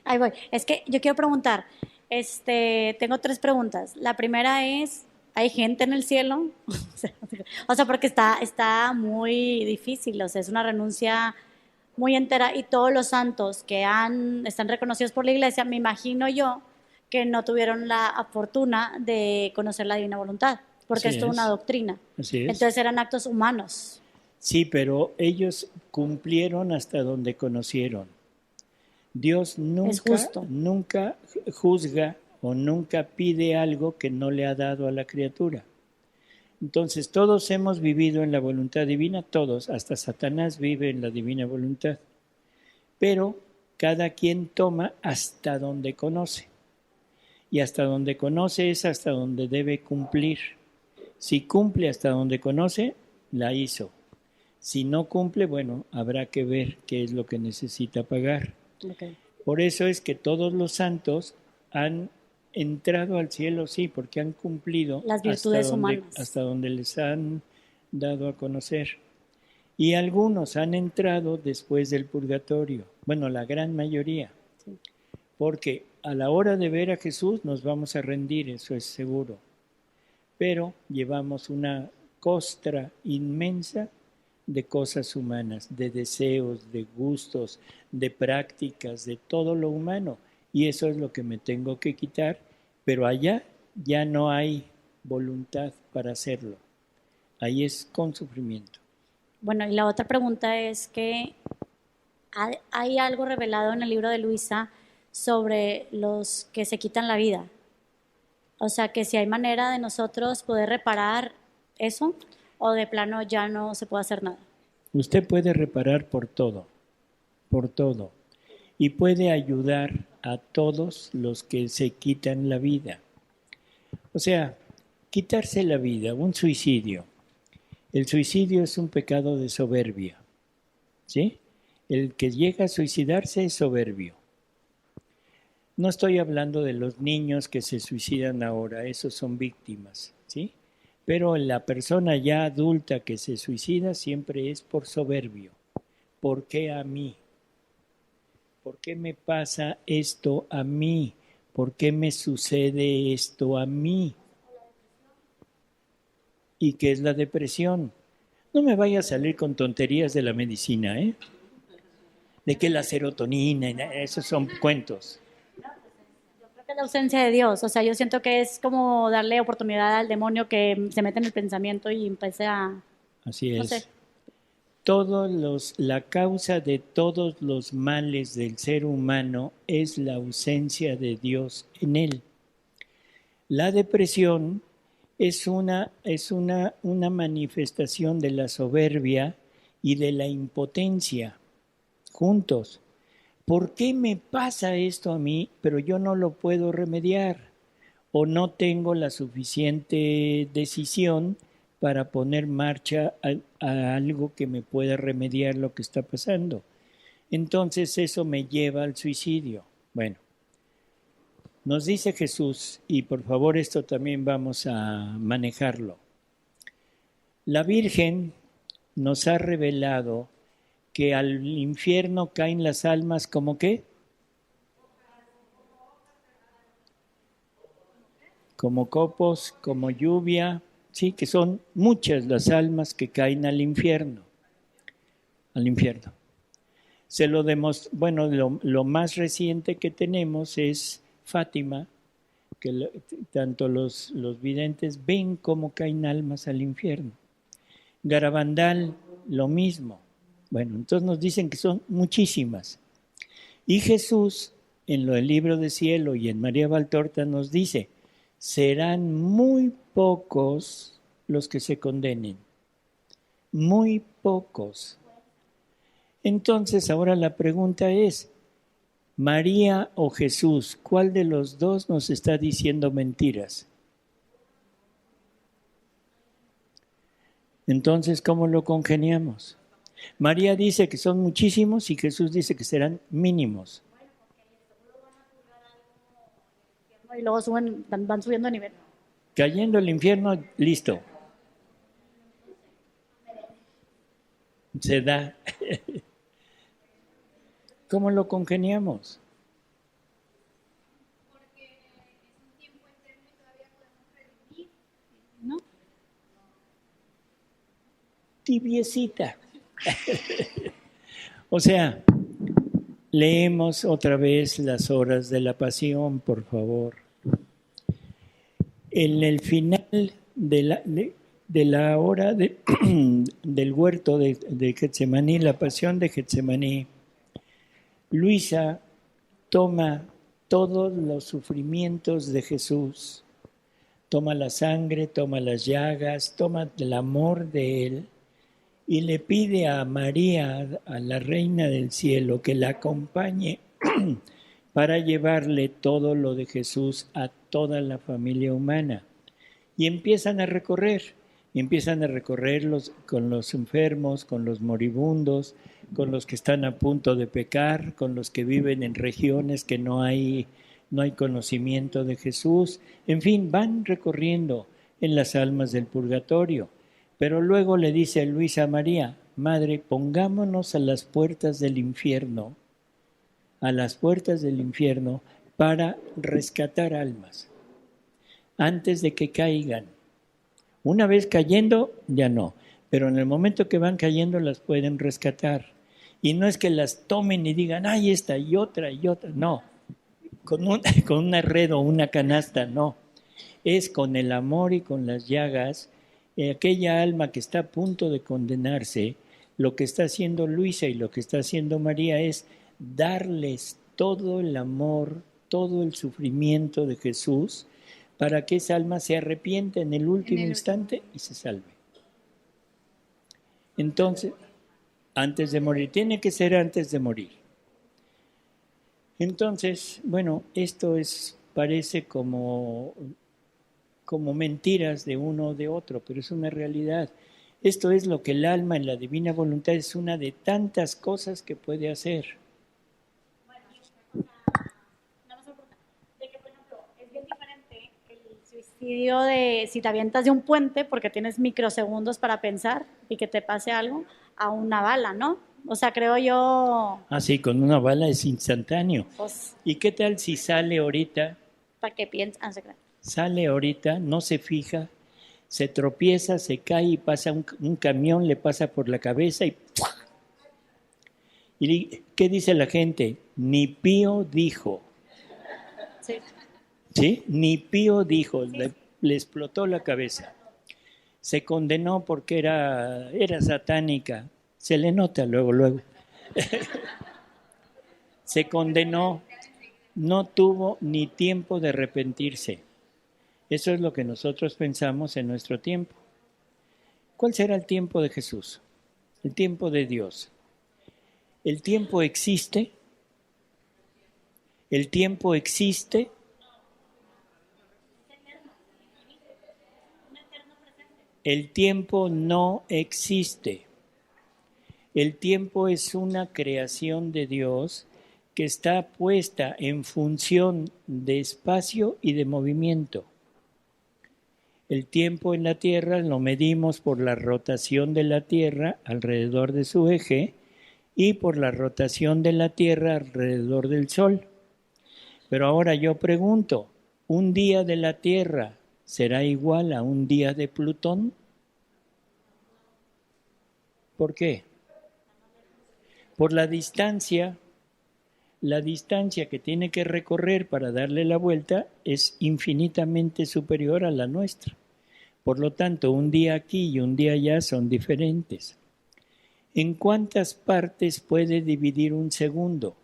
Ahí voy. Es que yo quiero preguntar, tengo 3 preguntas. La primera es, ¿hay gente en el cielo? O sea, porque está muy difícil, o sea, es una renuncia muy entera y todos los santos que están reconocidos por la iglesia, me imagino yo, que no tuvieron la fortuna de conocer la divina voluntad, porque Así es toda una es. doctrina. Así es. Entonces eran actos humanos. Sí, pero ellos cumplieron hasta donde conocieron. Dios justo. nunca juzga o nunca pide algo que no le ha dado a la criatura. Entonces, todos hemos vivido en la voluntad divina, todos, hasta Satanás vive en la divina voluntad. Pero cada quien toma hasta donde conoce. Y hasta donde conoce es hasta donde debe cumplir. Si cumple hasta donde conoce, la hizo. Si no cumple, bueno, habrá que ver qué es lo que necesita pagar. Okay. Por eso es que todos los santos han entrado al cielo, sí, porque han cumplido las virtudes humanas. Hasta donde les han dado a conocer. Y algunos han entrado después del purgatorio. Bueno, la gran mayoría. Sí. Porque a la hora de ver a Jesús nos vamos a rendir, eso es seguro. Pero llevamos una costra inmensa de cosas humanas, de deseos, de gustos, de prácticas, de todo lo humano. Y eso es lo que me tengo que quitar, pero allá ya no hay voluntad para hacerlo. Ahí es con sufrimiento. Bueno, y la otra pregunta es que hay algo revelado en el libro de Luisa sobre los que se quitan la vida. O sea, que si hay manera de nosotros poder reparar eso, o de plano ya no se puede hacer nada. Usted puede reparar por todo, y puede ayudar a todos los que se quitan la vida. O sea, quitarse la vida, un suicidio. El suicidio es un pecado de soberbia, ¿sí? El que llega a suicidarse es soberbio. No estoy hablando de los niños que se suicidan ahora, esos son víctimas, ¿sí? Pero la persona ya adulta que se suicida siempre es por soberbio. ¿Por qué a mí? ¿Por qué me pasa esto a mí? ¿Por qué me sucede esto a mí? ¿Y qué es la depresión? No me vaya a salir con tonterías de la medicina, ¿eh? De que la serotonina, esos son cuentos. Es la ausencia de Dios, o sea, yo siento que es como darle oportunidad al demonio que se mete en el pensamiento y empiece a... Así es. No sé. La causa de todos los males del ser humano es la ausencia de Dios en él. La depresión es una manifestación de la soberbia y de la impotencia juntos. ¿Por qué me pasa esto a mí, pero yo no lo puedo remediar? O no tengo la suficiente decisión para poner marcha a algo que me pueda remediar lo que está pasando. Entonces eso me lleva al suicidio. Bueno, nos dice Jesús, y por favor esto también vamos a manejarlo. La Virgen nos ha revelado que al infierno caen las almas como qué? Como copos, como lluvia, sí, que son muchas las almas que caen al infierno. Se lo bueno, lo más reciente que tenemos es Fátima, que tanto los videntes ven cómo caen almas al infierno. Garabandal, lo mismo. Bueno, entonces nos dicen que son muchísimas. Y Jesús, en lo del libro de cielo y en María Valtorta, nos dice, serán muy pocos los que se condenen. Muy pocos. Entonces, ahora la pregunta es, María o Jesús, ¿cuál de los dos nos está diciendo mentiras? Entonces, ¿cómo lo congeniamos? María dice que son muchísimos y Jesús dice que serán mínimos. Y luego van subiendo de nivel. Cayendo al infierno, listo. se da. ¿Cómo lo congeniamos? ¿No? Tibiecita. O sea, leemos otra vez las horas de la pasión, por favor. En el final de la hora del huerto de Getsemaní, la pasión de Getsemaní, Luisa toma todos los sufrimientos de Jesús, toma la sangre, toma las llagas, toma el amor de él y le pide a María, a la Reina del Cielo, que la acompañe para llevarle todo lo de Jesús a toda la familia humana. Y empiezan a recorrer con los enfermos, con los moribundos, con los que están a punto de pecar, con los que viven en regiones que no hay conocimiento de Jesús. En fin, van recorriendo en las almas del purgatorio. Pero luego le dice a Luisa a María: Madre, pongámonos a las puertas del infierno, para rescatar almas, antes de que caigan. Una vez cayendo, ya no, pero en el momento que van cayendo las pueden rescatar. Y no es que las tomen y digan, ¡ay, esta y otra, no. Con una red o una canasta, no. Es con el amor y con las llagas, aquella alma que está a punto de condenarse, lo que está haciendo Luisa y lo que está haciendo María es darles todo el amor, todo el sufrimiento de Jesús, para que esa alma se arrepienta en el último instante y se salve. Entonces, antes de morir, tiene que ser antes de morir. Entonces, bueno, esto parece como mentiras de uno o de otro, pero es una realidad. Esto es lo que el alma en la divina voluntad es una de tantas cosas que puede hacer. De si te avientas de un puente porque tienes microsegundos para pensar y que te pase algo, a una bala, ¿no? O sea, creo yo... Ah, sí, con una bala es instantáneo. Pues, ¿Y qué tal si sale ahorita? ¿para qué piensas? Sale ahorita, no se fija, se tropieza, se cae y pasa un camión, le pasa por la cabeza y ¡pua! ¿Y qué dice la gente? Ni Pío dijo. Sí. ¿Sí? Ni Pío dijo, le explotó la cabeza. Se condenó porque era satánica. Se le nota luego. Se condenó, no tuvo ni tiempo de arrepentirse. Eso es lo que nosotros pensamos en nuestro tiempo. ¿Cuál será el tiempo de Jesús? El tiempo de Dios. ¿El tiempo existe? ¿El tiempo existe? El tiempo no existe. El tiempo es una creación de Dios que está puesta en función de espacio y de movimiento. El tiempo en la Tierra lo medimos por la rotación de la Tierra alrededor de su eje y por la rotación de la Tierra alrededor del Sol. Pero ahora yo pregunto, ¿un día de la Tierra será igual a un día de Plutón? ¿Por qué? Por la distancia que tiene que recorrer para darle la vuelta es infinitamente superior a la nuestra. Por lo tanto, un día aquí y un día allá son diferentes. ¿En cuántas partes puede dividir un segundo?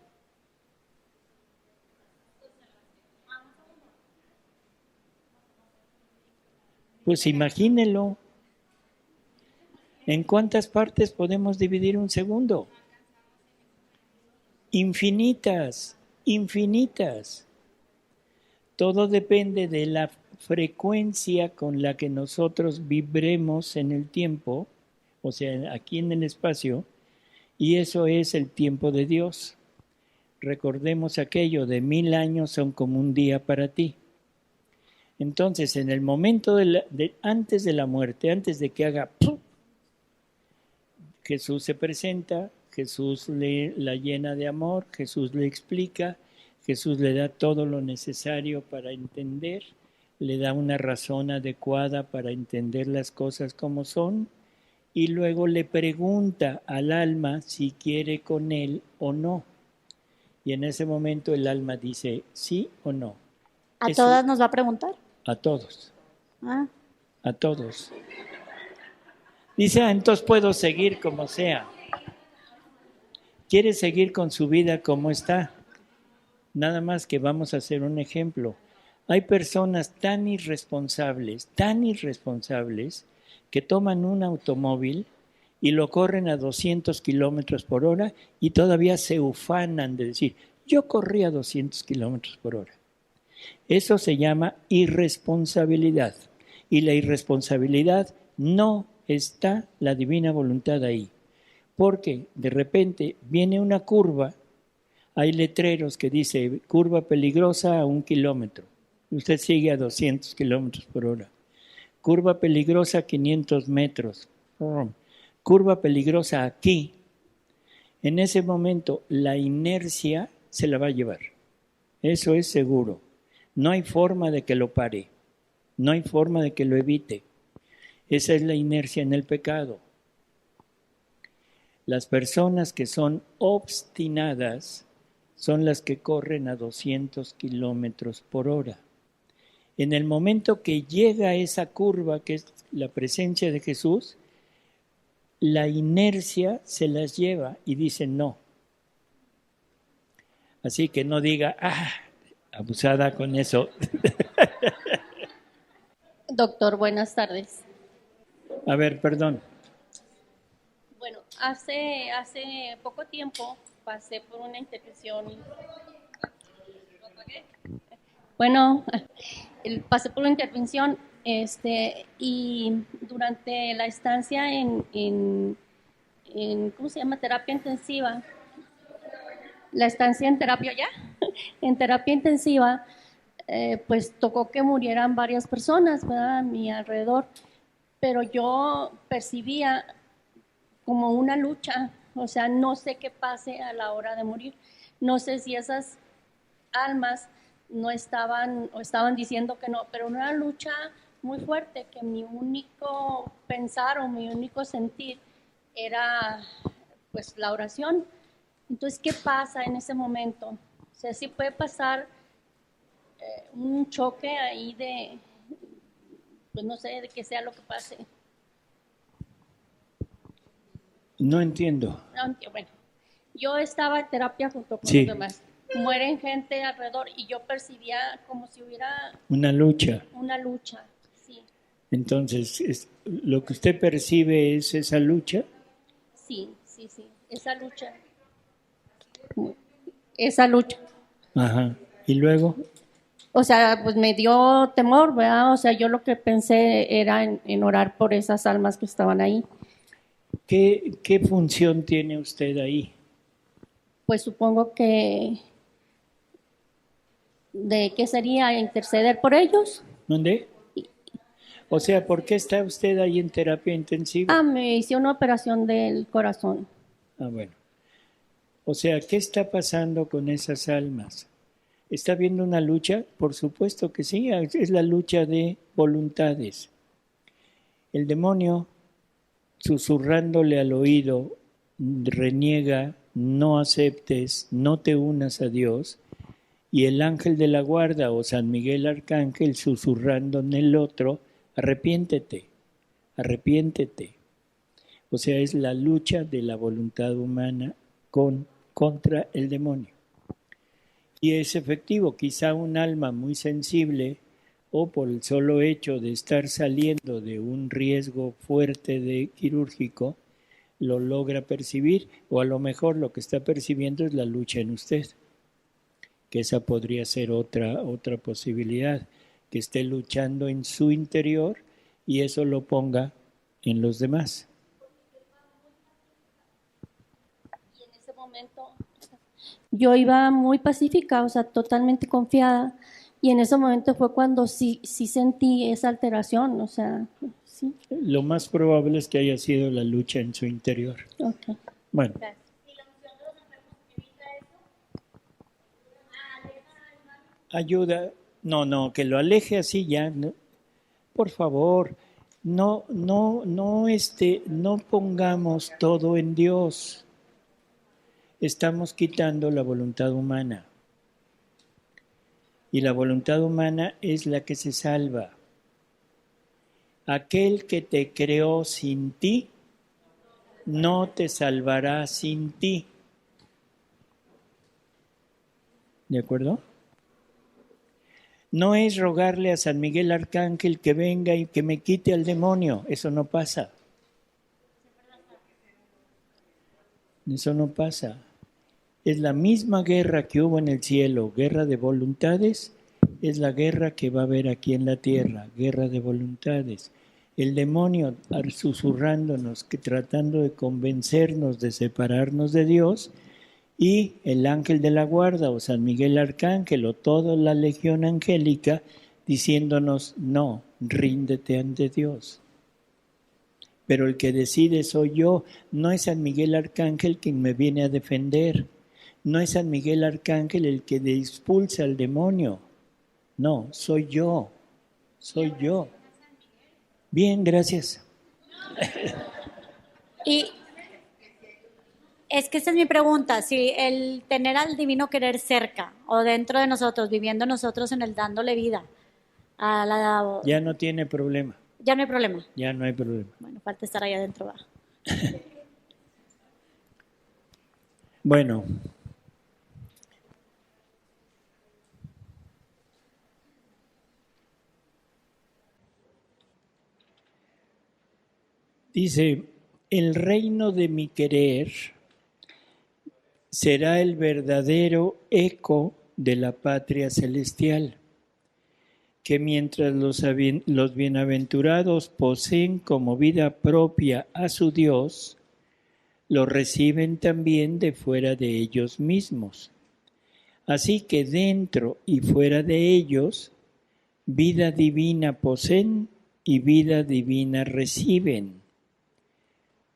Pues imagínelo. ¿En cuántas partes podemos dividir un segundo? Infinitas. Todo depende de la frecuencia con la que nosotros vibremos en el tiempo, o sea, aquí en el espacio, y eso es el tiempo de Dios. Recordemos aquello de 1000 años son como un día para ti. Entonces, en el momento antes de la muerte, antes de que haga ¡pum!, Jesús se presenta, Jesús la llena de amor, Jesús le explica, Jesús le da todo lo necesario para entender, le da una razón adecuada para entender las cosas como son, y luego le pregunta al alma si quiere con él o no. Y en ese momento el alma dice sí o no. ¿A Eso- todas nos va a preguntar? A todos, Ah, a todos. Dice, entonces puedo seguir como sea. Quiere seguir con su vida como está. Nada más que vamos a hacer un ejemplo. Hay personas tan irresponsables, que toman un automóvil y lo corren a 200 kilómetros por hora y todavía se ufanan de decir, yo corrí a 200 kilómetros por hora. Eso se llama irresponsabilidad. Y la irresponsabilidad no está la divina voluntad ahí. Porque de repente viene una curva, hay letreros que dice curva peligrosa a 1 kilómetro. Usted sigue a 200 kilómetros por hora. Curva peligrosa a 500 metros. Curva peligrosa aquí. En ese momento la inercia se la va a llevar. Eso es seguro. No hay forma de que lo pare. No hay forma de que lo evite. Esa es la inercia en el pecado. Las personas que son obstinadas son las que corren a 200 kilómetros por hora. En el momento que llega esa curva, que es la presencia de Jesús, la inercia se las lleva y dicen no. Así que no diga, abusada con eso. Doctor, buenas tardes. A ver, perdón. Bueno, hace poco tiempo pasé por una intervención. Bueno, pasé por una intervención y durante la estancia en ¿cómo se llama? Terapia intensiva. La estancia en terapia ya, en terapia intensiva, pues tocó que murieran varias personas, ¿verdad? A mi alrededor, pero yo percibía como una lucha, o sea, no sé qué pase a la hora de morir, no sé si esas almas no estaban o estaban diciendo que no, pero una lucha muy fuerte, que mi único pensar o mi único sentir era pues la oración. Entonces, ¿qué pasa en ese momento? O sea, sí puede pasar un choque ahí de, pues no sé, de que sea lo que pase. No entiendo. Aunque, bueno, yo estaba en terapia junto con Sí. los demás. Mueren gente alrededor y yo percibía como si hubiera Una lucha. una lucha, sí, Entonces, lo que usted percibe es esa lucha. sí, esa lucha. Esa lucha. Ajá. Y luego, O sea, pues me dio temor, ¿verdad? O sea, yo lo que pensé era en orar por esas almas que estaban ahí. ¿qué función tiene usted ahí? Pues supongo que de qué sería interceder por ellos. ¿Dónde? O sea, ¿por qué está usted ahí en terapia intensiva? Me hice una operación del corazón. Bueno. O sea, ¿qué está pasando con esas almas? ¿Está habiendo una lucha? Por supuesto que sí, es la lucha de voluntades. El demonio, susurrándole al oído, reniega, no aceptes, no te unas a Dios, y el ángel de la guarda o San Miguel Arcángel susurrando en el otro, arrepiéntete, arrepiéntete. O sea, es la lucha de la voluntad humana contra el demonio. Y es efectivo, quizá un alma muy sensible o por el solo hecho de estar saliendo de un riesgo fuerte de quirúrgico, lo logra percibir, o a lo mejor lo que está percibiendo es la lucha en usted, que esa podría ser otra posibilidad, que esté luchando en su interior y eso lo ponga en los demás. Y en ese momento yo iba muy pacífica, o sea, totalmente confiada. Y en ese momento fue cuando sí sentí esa alteración, o sea, Sí. Lo más probable es que haya sido la lucha en su interior. Ok. Bueno, ayuda. No, que lo aleje así ya. No. Por favor, no pongamos todo en Dios. Estamos quitando la voluntad humana. Y la voluntad humana es la que se salva. Aquel que te creó sin ti, no te salvará sin ti. ¿De acuerdo? No es rogarle a San Miguel Arcángel que venga y que me quite al demonio. Eso no pasa. Eso no pasa. Es la misma guerra que hubo en el cielo, guerra de voluntades, es la guerra que va a haber aquí en la tierra, guerra de voluntades. El demonio susurrándonos, tratando de convencernos de separarnos de Dios, y el ángel de la guarda o San Miguel Arcángel o toda la legión angélica diciéndonos, no, ríndete ante Dios. Pero el que decide soy yo, no es San Miguel Arcángel quien me viene a defender. No es San Miguel Arcángel el que expulsa al demonio. No, soy yo. Soy yo. Bien, gracias. Y es que esa es mi pregunta, si el tener al divino querer cerca o dentro de nosotros, viviendo nosotros en el dándole vida a la... Ya no tiene problema. Ya no hay problema. Ya no hay problema. Bueno, falta estar allá adentro. Va. Bueno. Dice, el reino de mi querer será el verdadero eco de la patria celestial, que mientras los bienaventurados poseen como vida propia a su Dios, lo reciben también de fuera de ellos mismos. Así que dentro y fuera de ellos, vida divina poseen y vida divina reciben.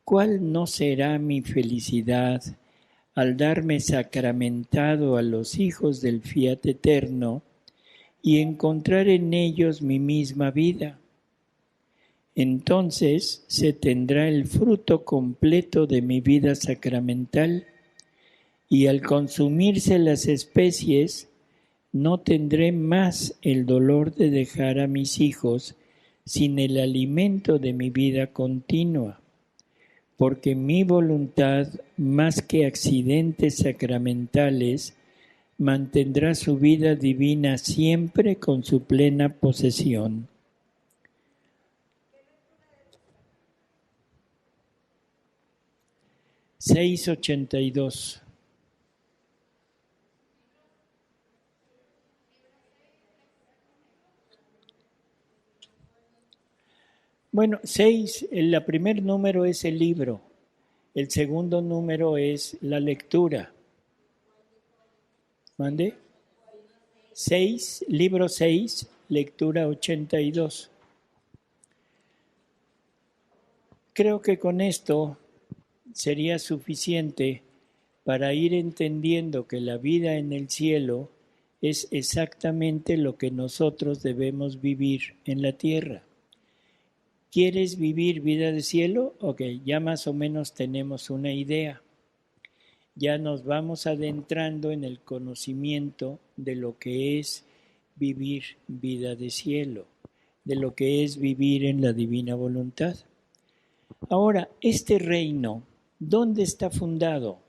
¿Cuál no será mi felicidad al darme sacramentado a los hijos del fiat eterno y encontrar en ellos mi misma vida? Entonces se tendrá el fruto completo de mi vida sacramental y al consumirse las especies no tendré más el dolor de dejar a mis hijos sin el alimento de mi vida continua, porque mi voluntad, más que accidentes sacramentales, mantendrá su vida divina siempre con su plena posesión. $6.82. Bueno, 6, el primer número es el libro, el segundo número es la lectura. ¿Mande? 6, libro 6, lectura 82. Creo que con esto sería suficiente para ir entendiendo que la vida en el cielo es exactamente lo que nosotros debemos vivir en la tierra. ¿Quieres vivir vida de cielo? Ok, ya más o menos tenemos una idea. Ya nos vamos adentrando en el conocimiento de lo que es vivir vida de cielo, de lo que es vivir en la divina voluntad. Ahora, este reino, ¿dónde está fundado?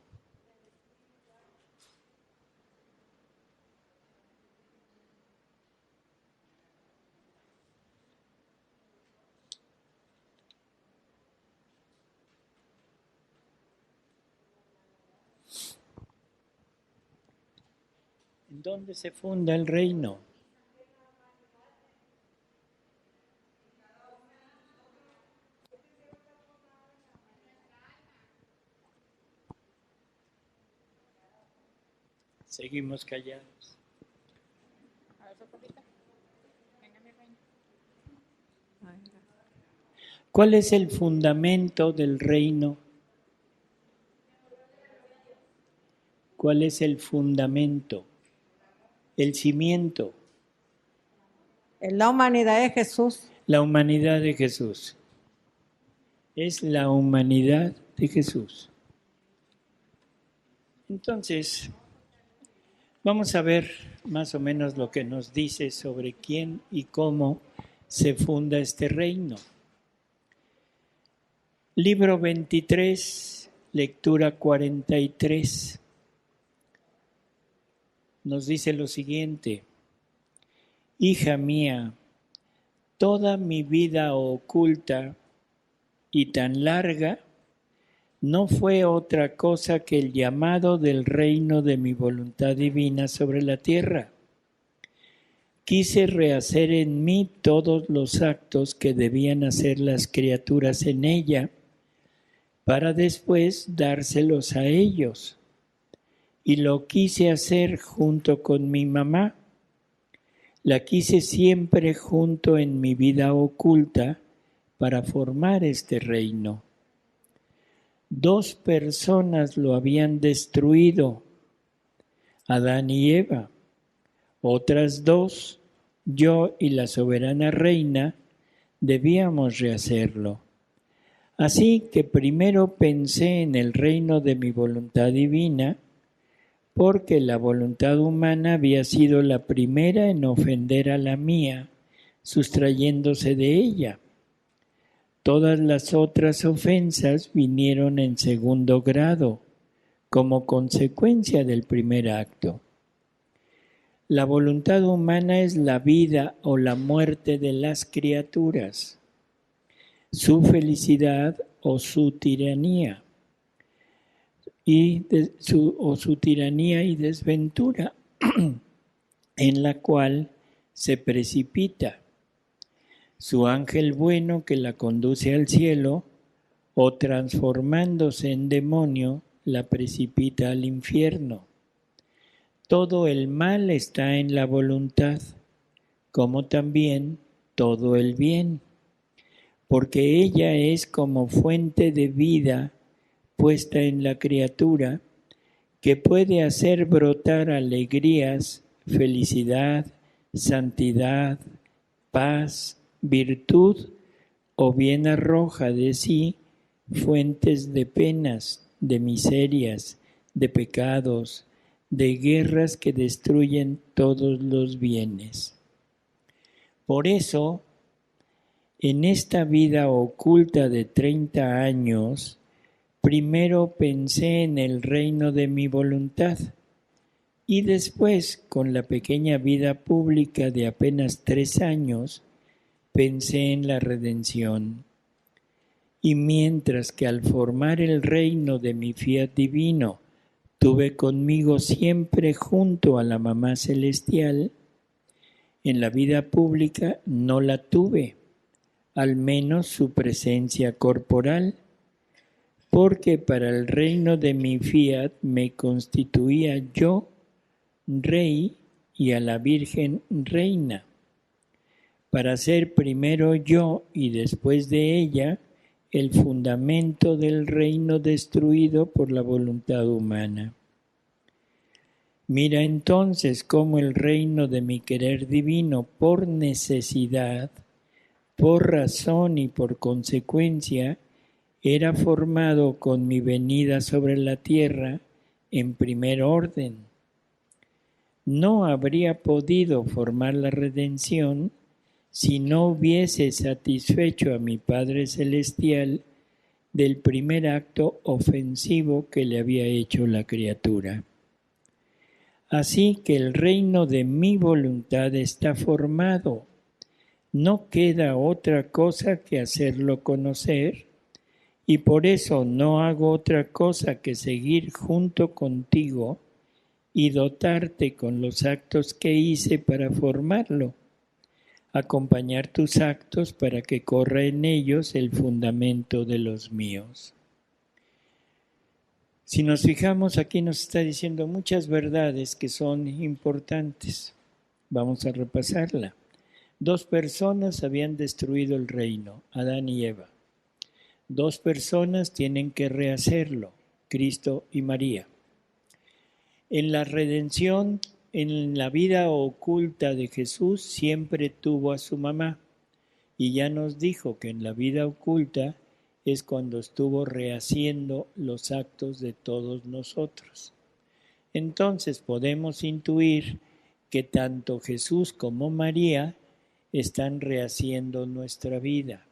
¿En dónde se funda el reino? Seguimos callados. ¿Cuál es el fundamento del reino? ¿Cuál es el fundamento? El cimiento. Es la humanidad de Jesús. La humanidad de Jesús. Es la humanidad de Jesús. Entonces, vamos a ver más o menos lo que nos dice sobre quién y cómo se funda este reino. Libro 23, lectura 43. Nos dice lo siguiente: hija mía, toda mi vida oculta y tan larga no fue otra cosa que el llamado del reino de mi voluntad divina sobre la tierra. Quise rehacer en mí todos los actos que debían hacer las criaturas en ella, para después dárselos a ellos. Y lo quise hacer junto con mi mamá. La quise siempre junto en mi vida oculta para formar este reino. 2 personas lo habían destruido, Adán y Eva. Otras 2, yo y la soberana reina, debíamos rehacerlo. Así que primero pensé en el reino de mi voluntad divina, porque la voluntad humana había sido la primera en ofender a la mía, sustrayéndose de ella. Todas las otras ofensas vinieron en segundo grado, como consecuencia del primer acto. La voluntad humana es la vida o la muerte de las criaturas, su felicidad o su tiranía, y desventura, en la cual se precipita. Su ángel bueno que la conduce al cielo, o transformándose en demonio, la precipita al infierno. Todo el mal está en la voluntad, como también todo el bien, porque ella es como fuente de vida puesta en la criatura, que puede hacer brotar alegrías, felicidad, santidad, paz, virtud, o bien arroja de sí fuentes de penas, de miserias, de pecados, de guerras que destruyen todos los bienes. Por eso, en esta vida oculta de 30 años, primero pensé en el reino de mi voluntad y después, con la pequeña vida pública de apenas 3 años, pensé en la redención. Y mientras que al formar el reino de mi fiat divino, tuve conmigo siempre junto a la mamá celestial, en la vida pública no la tuve, al menos su presencia corporal, porque para el reino de mi fiat me constituía yo rey y a la Virgen reina, para ser primero yo y después de ella el fundamento del reino destruido por la voluntad humana. Mira entonces cómo el reino de mi querer divino por necesidad, por razón y por consecuencia, era formado con mi venida sobre la tierra en primer orden. No habría podido formar la redención si no hubiese satisfecho a mi Padre Celestial del primer acto ofensivo que le había hecho la criatura. Así que el reino de mi voluntad está formado. No queda otra cosa que hacerlo conocer, y por eso no hago otra cosa que seguir junto contigo y dotarte con los actos que hice para formarlo, acompañar tus actos para que corra en ellos el fundamento de los míos. Si nos fijamos, aquí nos está diciendo muchas verdades que son importantes. Vamos a repasarla. 2 personas habían destruido el reino, Adán y Eva. Dos personas tienen que rehacerlo, Cristo y María. En la redención, en la vida oculta de Jesús, siempre tuvo a su mamá. Y ya nos dijo que en la vida oculta es cuando estuvo rehaciendo los actos de todos nosotros. Entonces podemos intuir que tanto Jesús como María están rehaciendo nuestra vida.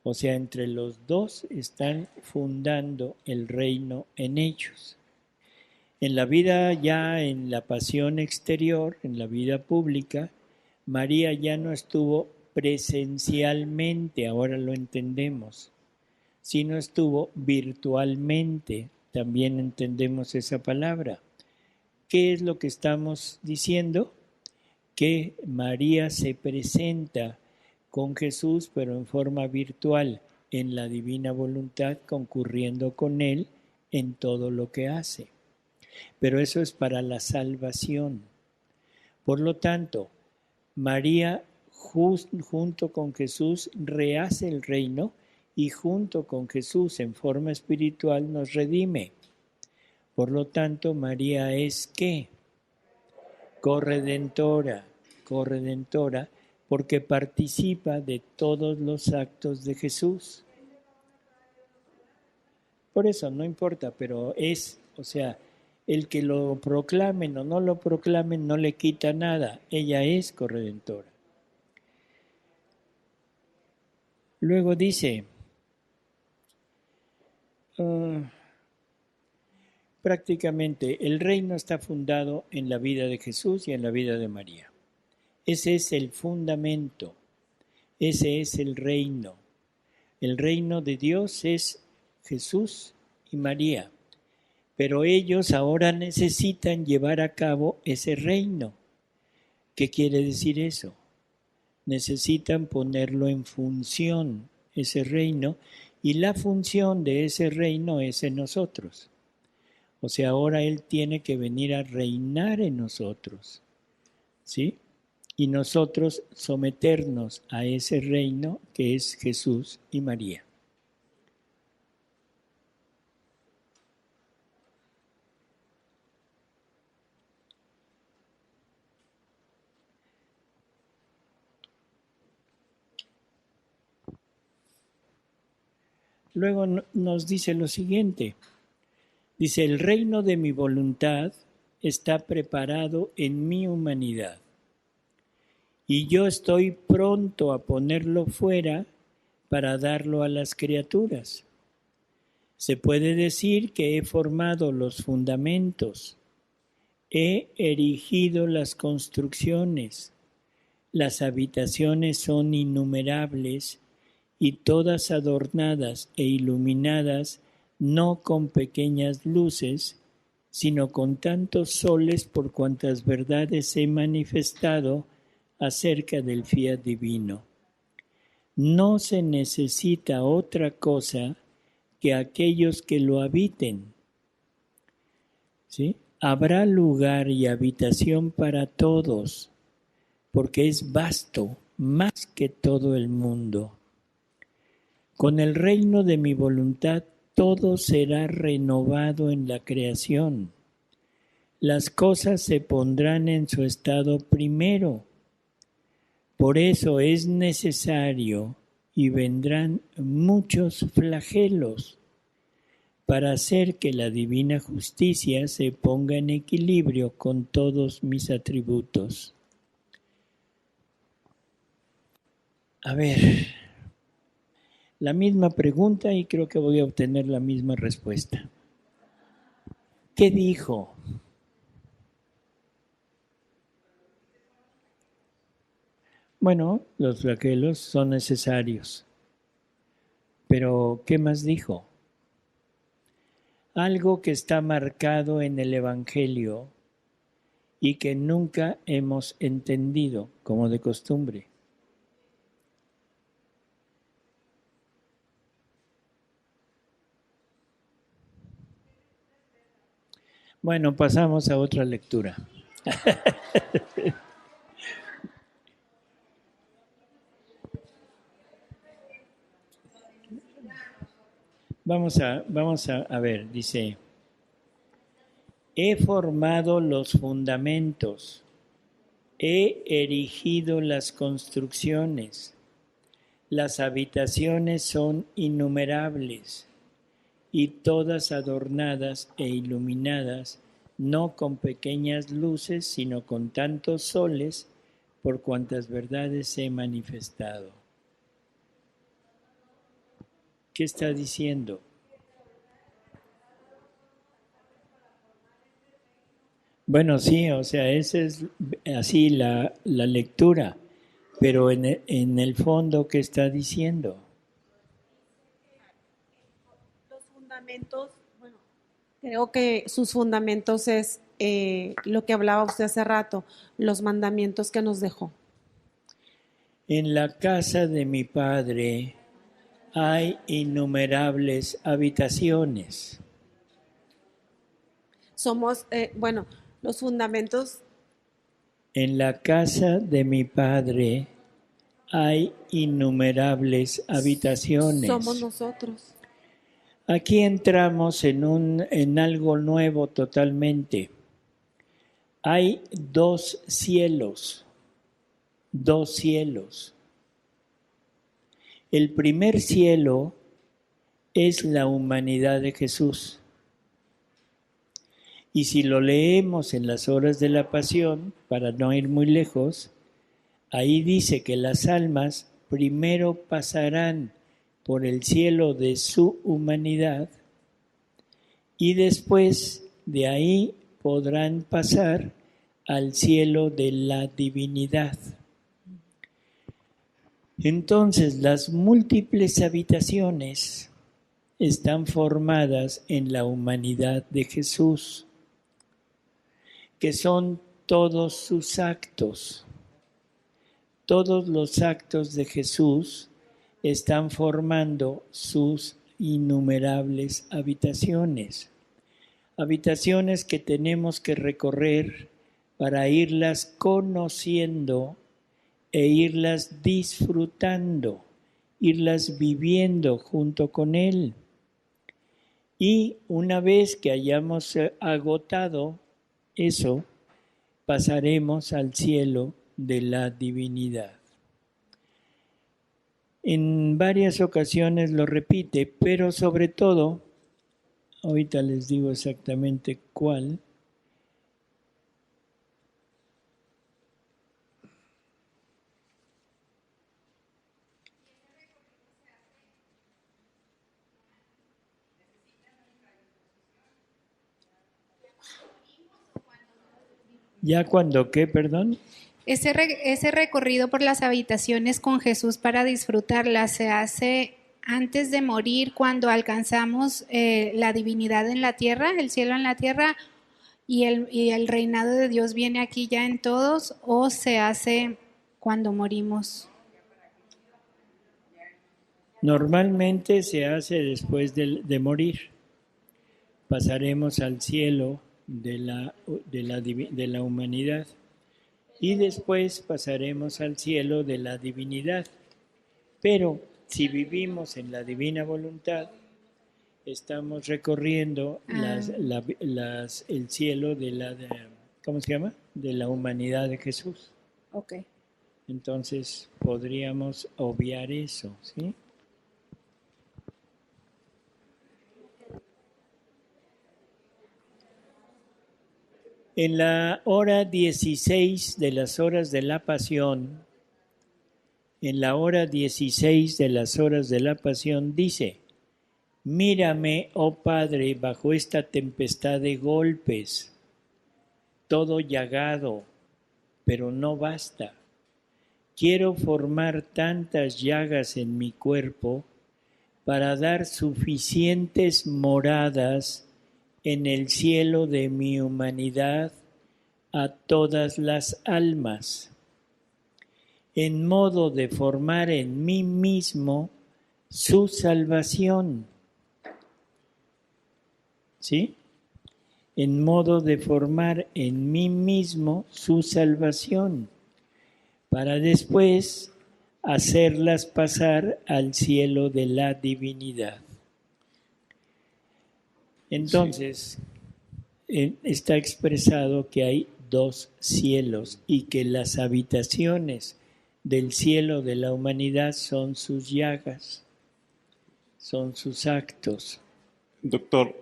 O sea, entre los dos están fundando el reino en ellos. En la vida ya, en la pasión exterior, en la vida pública, María ya no estuvo presencialmente, ahora lo entendemos, sino estuvo virtualmente, también entendemos esa palabra. ¿Qué es lo que estamos diciendo? Que María se presenta con Jesús, pero en forma virtual, en la divina voluntad, concurriendo con Él en todo lo que hace. Pero eso es para la salvación. Por lo tanto, María junto con Jesús rehace el reino y junto con Jesús en forma espiritual nos redime. Por lo tanto, María es ¿qué? Corredentora, porque participa de todos los actos de Jesús. Por eso, no importa, pero es, o sea, el que lo proclamen o no lo proclamen no le quita nada. Ella es corredentora. Luego dice, prácticamente el reino está fundado en la vida de Jesús y en la vida de María. Ese es el fundamento, ese es el reino. El reino de Dios es Jesús y María, pero ellos ahora necesitan llevar a cabo ese reino. ¿Qué quiere decir eso? Necesitan ponerlo en función, ese reino, y la función de ese reino es en nosotros. O sea, ahora Él tiene que venir a reinar en nosotros, ¿sí? Y nosotros someternos a ese reino que es Jesús y María. Luego nos dice lo siguiente. Dice, el reino de mi voluntad está preparado en mi humanidad. Y yo estoy pronto a ponerlo fuera para darlo a las criaturas. Se puede decir que he formado los fundamentos, he erigido las construcciones, las habitaciones son innumerables y todas adornadas e iluminadas no con pequeñas luces, sino con tantos soles por cuantas verdades he manifestado acerca del fiat divino. No se necesita otra cosa que aquellos que lo habiten. ¿Sí? Habrá lugar y habitación para todos, porque es vasto, más que todo el mundo. Con el reino de mi voluntad todo será renovado en la creación. Las cosas se pondrán en su estado primero. Por eso es necesario y vendrán muchos flagelos para hacer que la divina justicia se ponga en equilibrio con todos mis atributos. A ver, la misma pregunta y creo que voy a obtener la misma respuesta. ¿Qué dijo? Bueno, los flagelos son necesarios. Pero, ¿qué más dijo? Algo que está marcado en el Evangelio y que nunca hemos entendido como de costumbre. Bueno, pasamos a otra lectura. Vamos a ver, dice, he formado los fundamentos, he erigido las construcciones, las habitaciones son innumerables y todas adornadas e iluminadas, no con pequeñas luces, sino con tantos soles, por cuantas verdades he manifestado. ¿Qué está diciendo? Bueno, sí, o sea, esa es así la lectura, pero en el fondo, ¿qué está diciendo? Los fundamentos, bueno, creo que sus fundamentos es lo que hablaba usted hace rato, los mandamientos que nos dejó. En la casa de mi Padre hay innumerables habitaciones. Somos, bueno, los fundamentos. En la casa de mi Padre hay innumerables habitaciones. Somos nosotros. Aquí entramos en algo nuevo totalmente. Hay dos cielos. El primer cielo es la humanidad de Jesús. Y si lo leemos en las horas de la pasión, para no ir muy lejos, ahí dice que las almas primero pasarán por el cielo de su humanidad y después de ahí podrán pasar al cielo de la divinidad. Entonces, las múltiples habitaciones están formadas en la humanidad de Jesús, que son todos sus actos. Todos los actos de Jesús están formando sus innumerables habitaciones. Habitaciones que tenemos que recorrer para irlas conociendo e irlas disfrutando, irlas viviendo junto con Él. Y una vez que hayamos agotado eso, pasaremos al cielo de la divinidad. En varias ocasiones lo repite, pero sobre todo, ahorita les digo exactamente cuál. ¿Ya cuando qué, perdón? Ese recorrido por las habitaciones con Jesús para disfrutarlas se hace antes de morir, cuando alcanzamos la divinidad en la tierra, el cielo en la tierra, y el reinado de Dios viene aquí ya en todos, o se hace cuando morimos. Normalmente se hace después de morir. Pasaremos al cielo de la humanidad y después pasaremos al cielo de la divinidad. Pero si vivimos en la divina voluntad, estamos recorriendo el cielo ¿cómo se llama? De la humanidad de Jesús. Okay. Entonces podríamos obviar eso, ¿sí? En la hora 16 de las horas de la pasión, dice: mírame, oh Padre, bajo esta tempestad de golpes, todo llagado, pero no basta. Quiero formar tantas llagas en mi cuerpo para dar suficientes moradas en el cielo de mi humanidad a todas las almas, en modo de formar en mí mismo su salvación. ¿Sí? En modo de formar en mí mismo su salvación, para después hacerlas pasar al cielo de la divinidad. Entonces, está expresado que hay dos cielos y que las habitaciones del cielo de la humanidad son sus llagas, son sus actos. Doctor,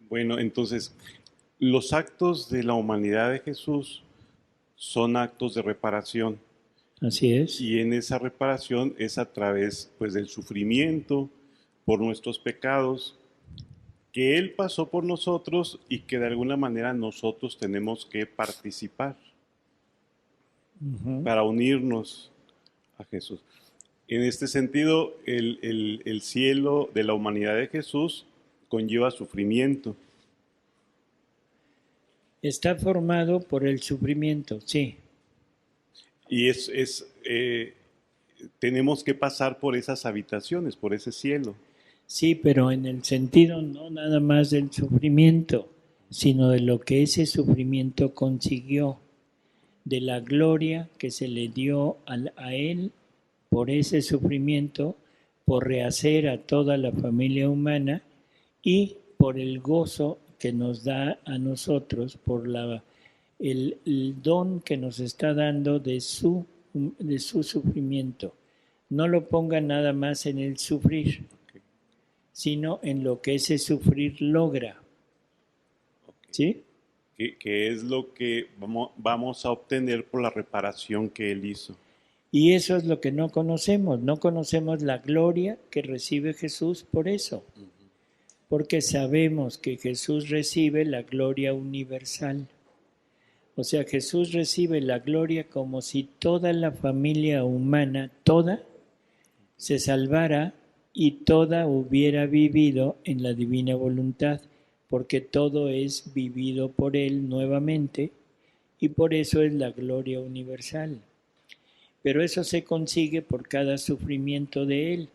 bueno, entonces, los actos de la humanidad de Jesús son actos de reparación. Así es. Y en esa reparación es a través, pues, del sufrimiento por nuestros pecados que Él pasó por nosotros y que de alguna manera nosotros tenemos que participar para unirnos a Jesús. En este sentido, el cielo de la humanidad de Jesús conlleva sufrimiento. Está formado por el sufrimiento, sí. Y tenemos que pasar por esas habitaciones, por ese cielo. Sí, pero en el sentido no nada más del sufrimiento, sino de lo que ese sufrimiento consiguió, de la gloria que se le dio a él por ese sufrimiento, por rehacer a toda la familia humana y por el gozo que nos da a nosotros, por el don que nos está dando de su sufrimiento. No lo ponga nada más en el sufrir, sino en lo que ese sufrir logra. ¿Sí? Que es lo que vamos a obtener por la reparación que Él hizo. Y eso es lo que no conocemos la gloria que recibe Jesús por eso. Porque sabemos que Jesús recibe la gloria universal. O sea, Jesús recibe la gloria como si toda la familia humana, toda, se salvara y toda hubiera vivido en la divina voluntad, porque todo es vivido por Él nuevamente y por eso es la gloria universal. Pero eso se consigue por cada sufrimiento de Él.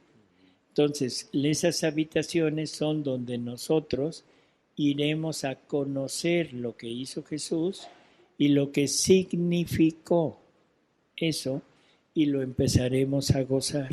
Entonces, esas habitaciones son donde nosotros iremos a conocer lo que hizo Jesús y lo que significó eso, y lo empezaremos a gozar.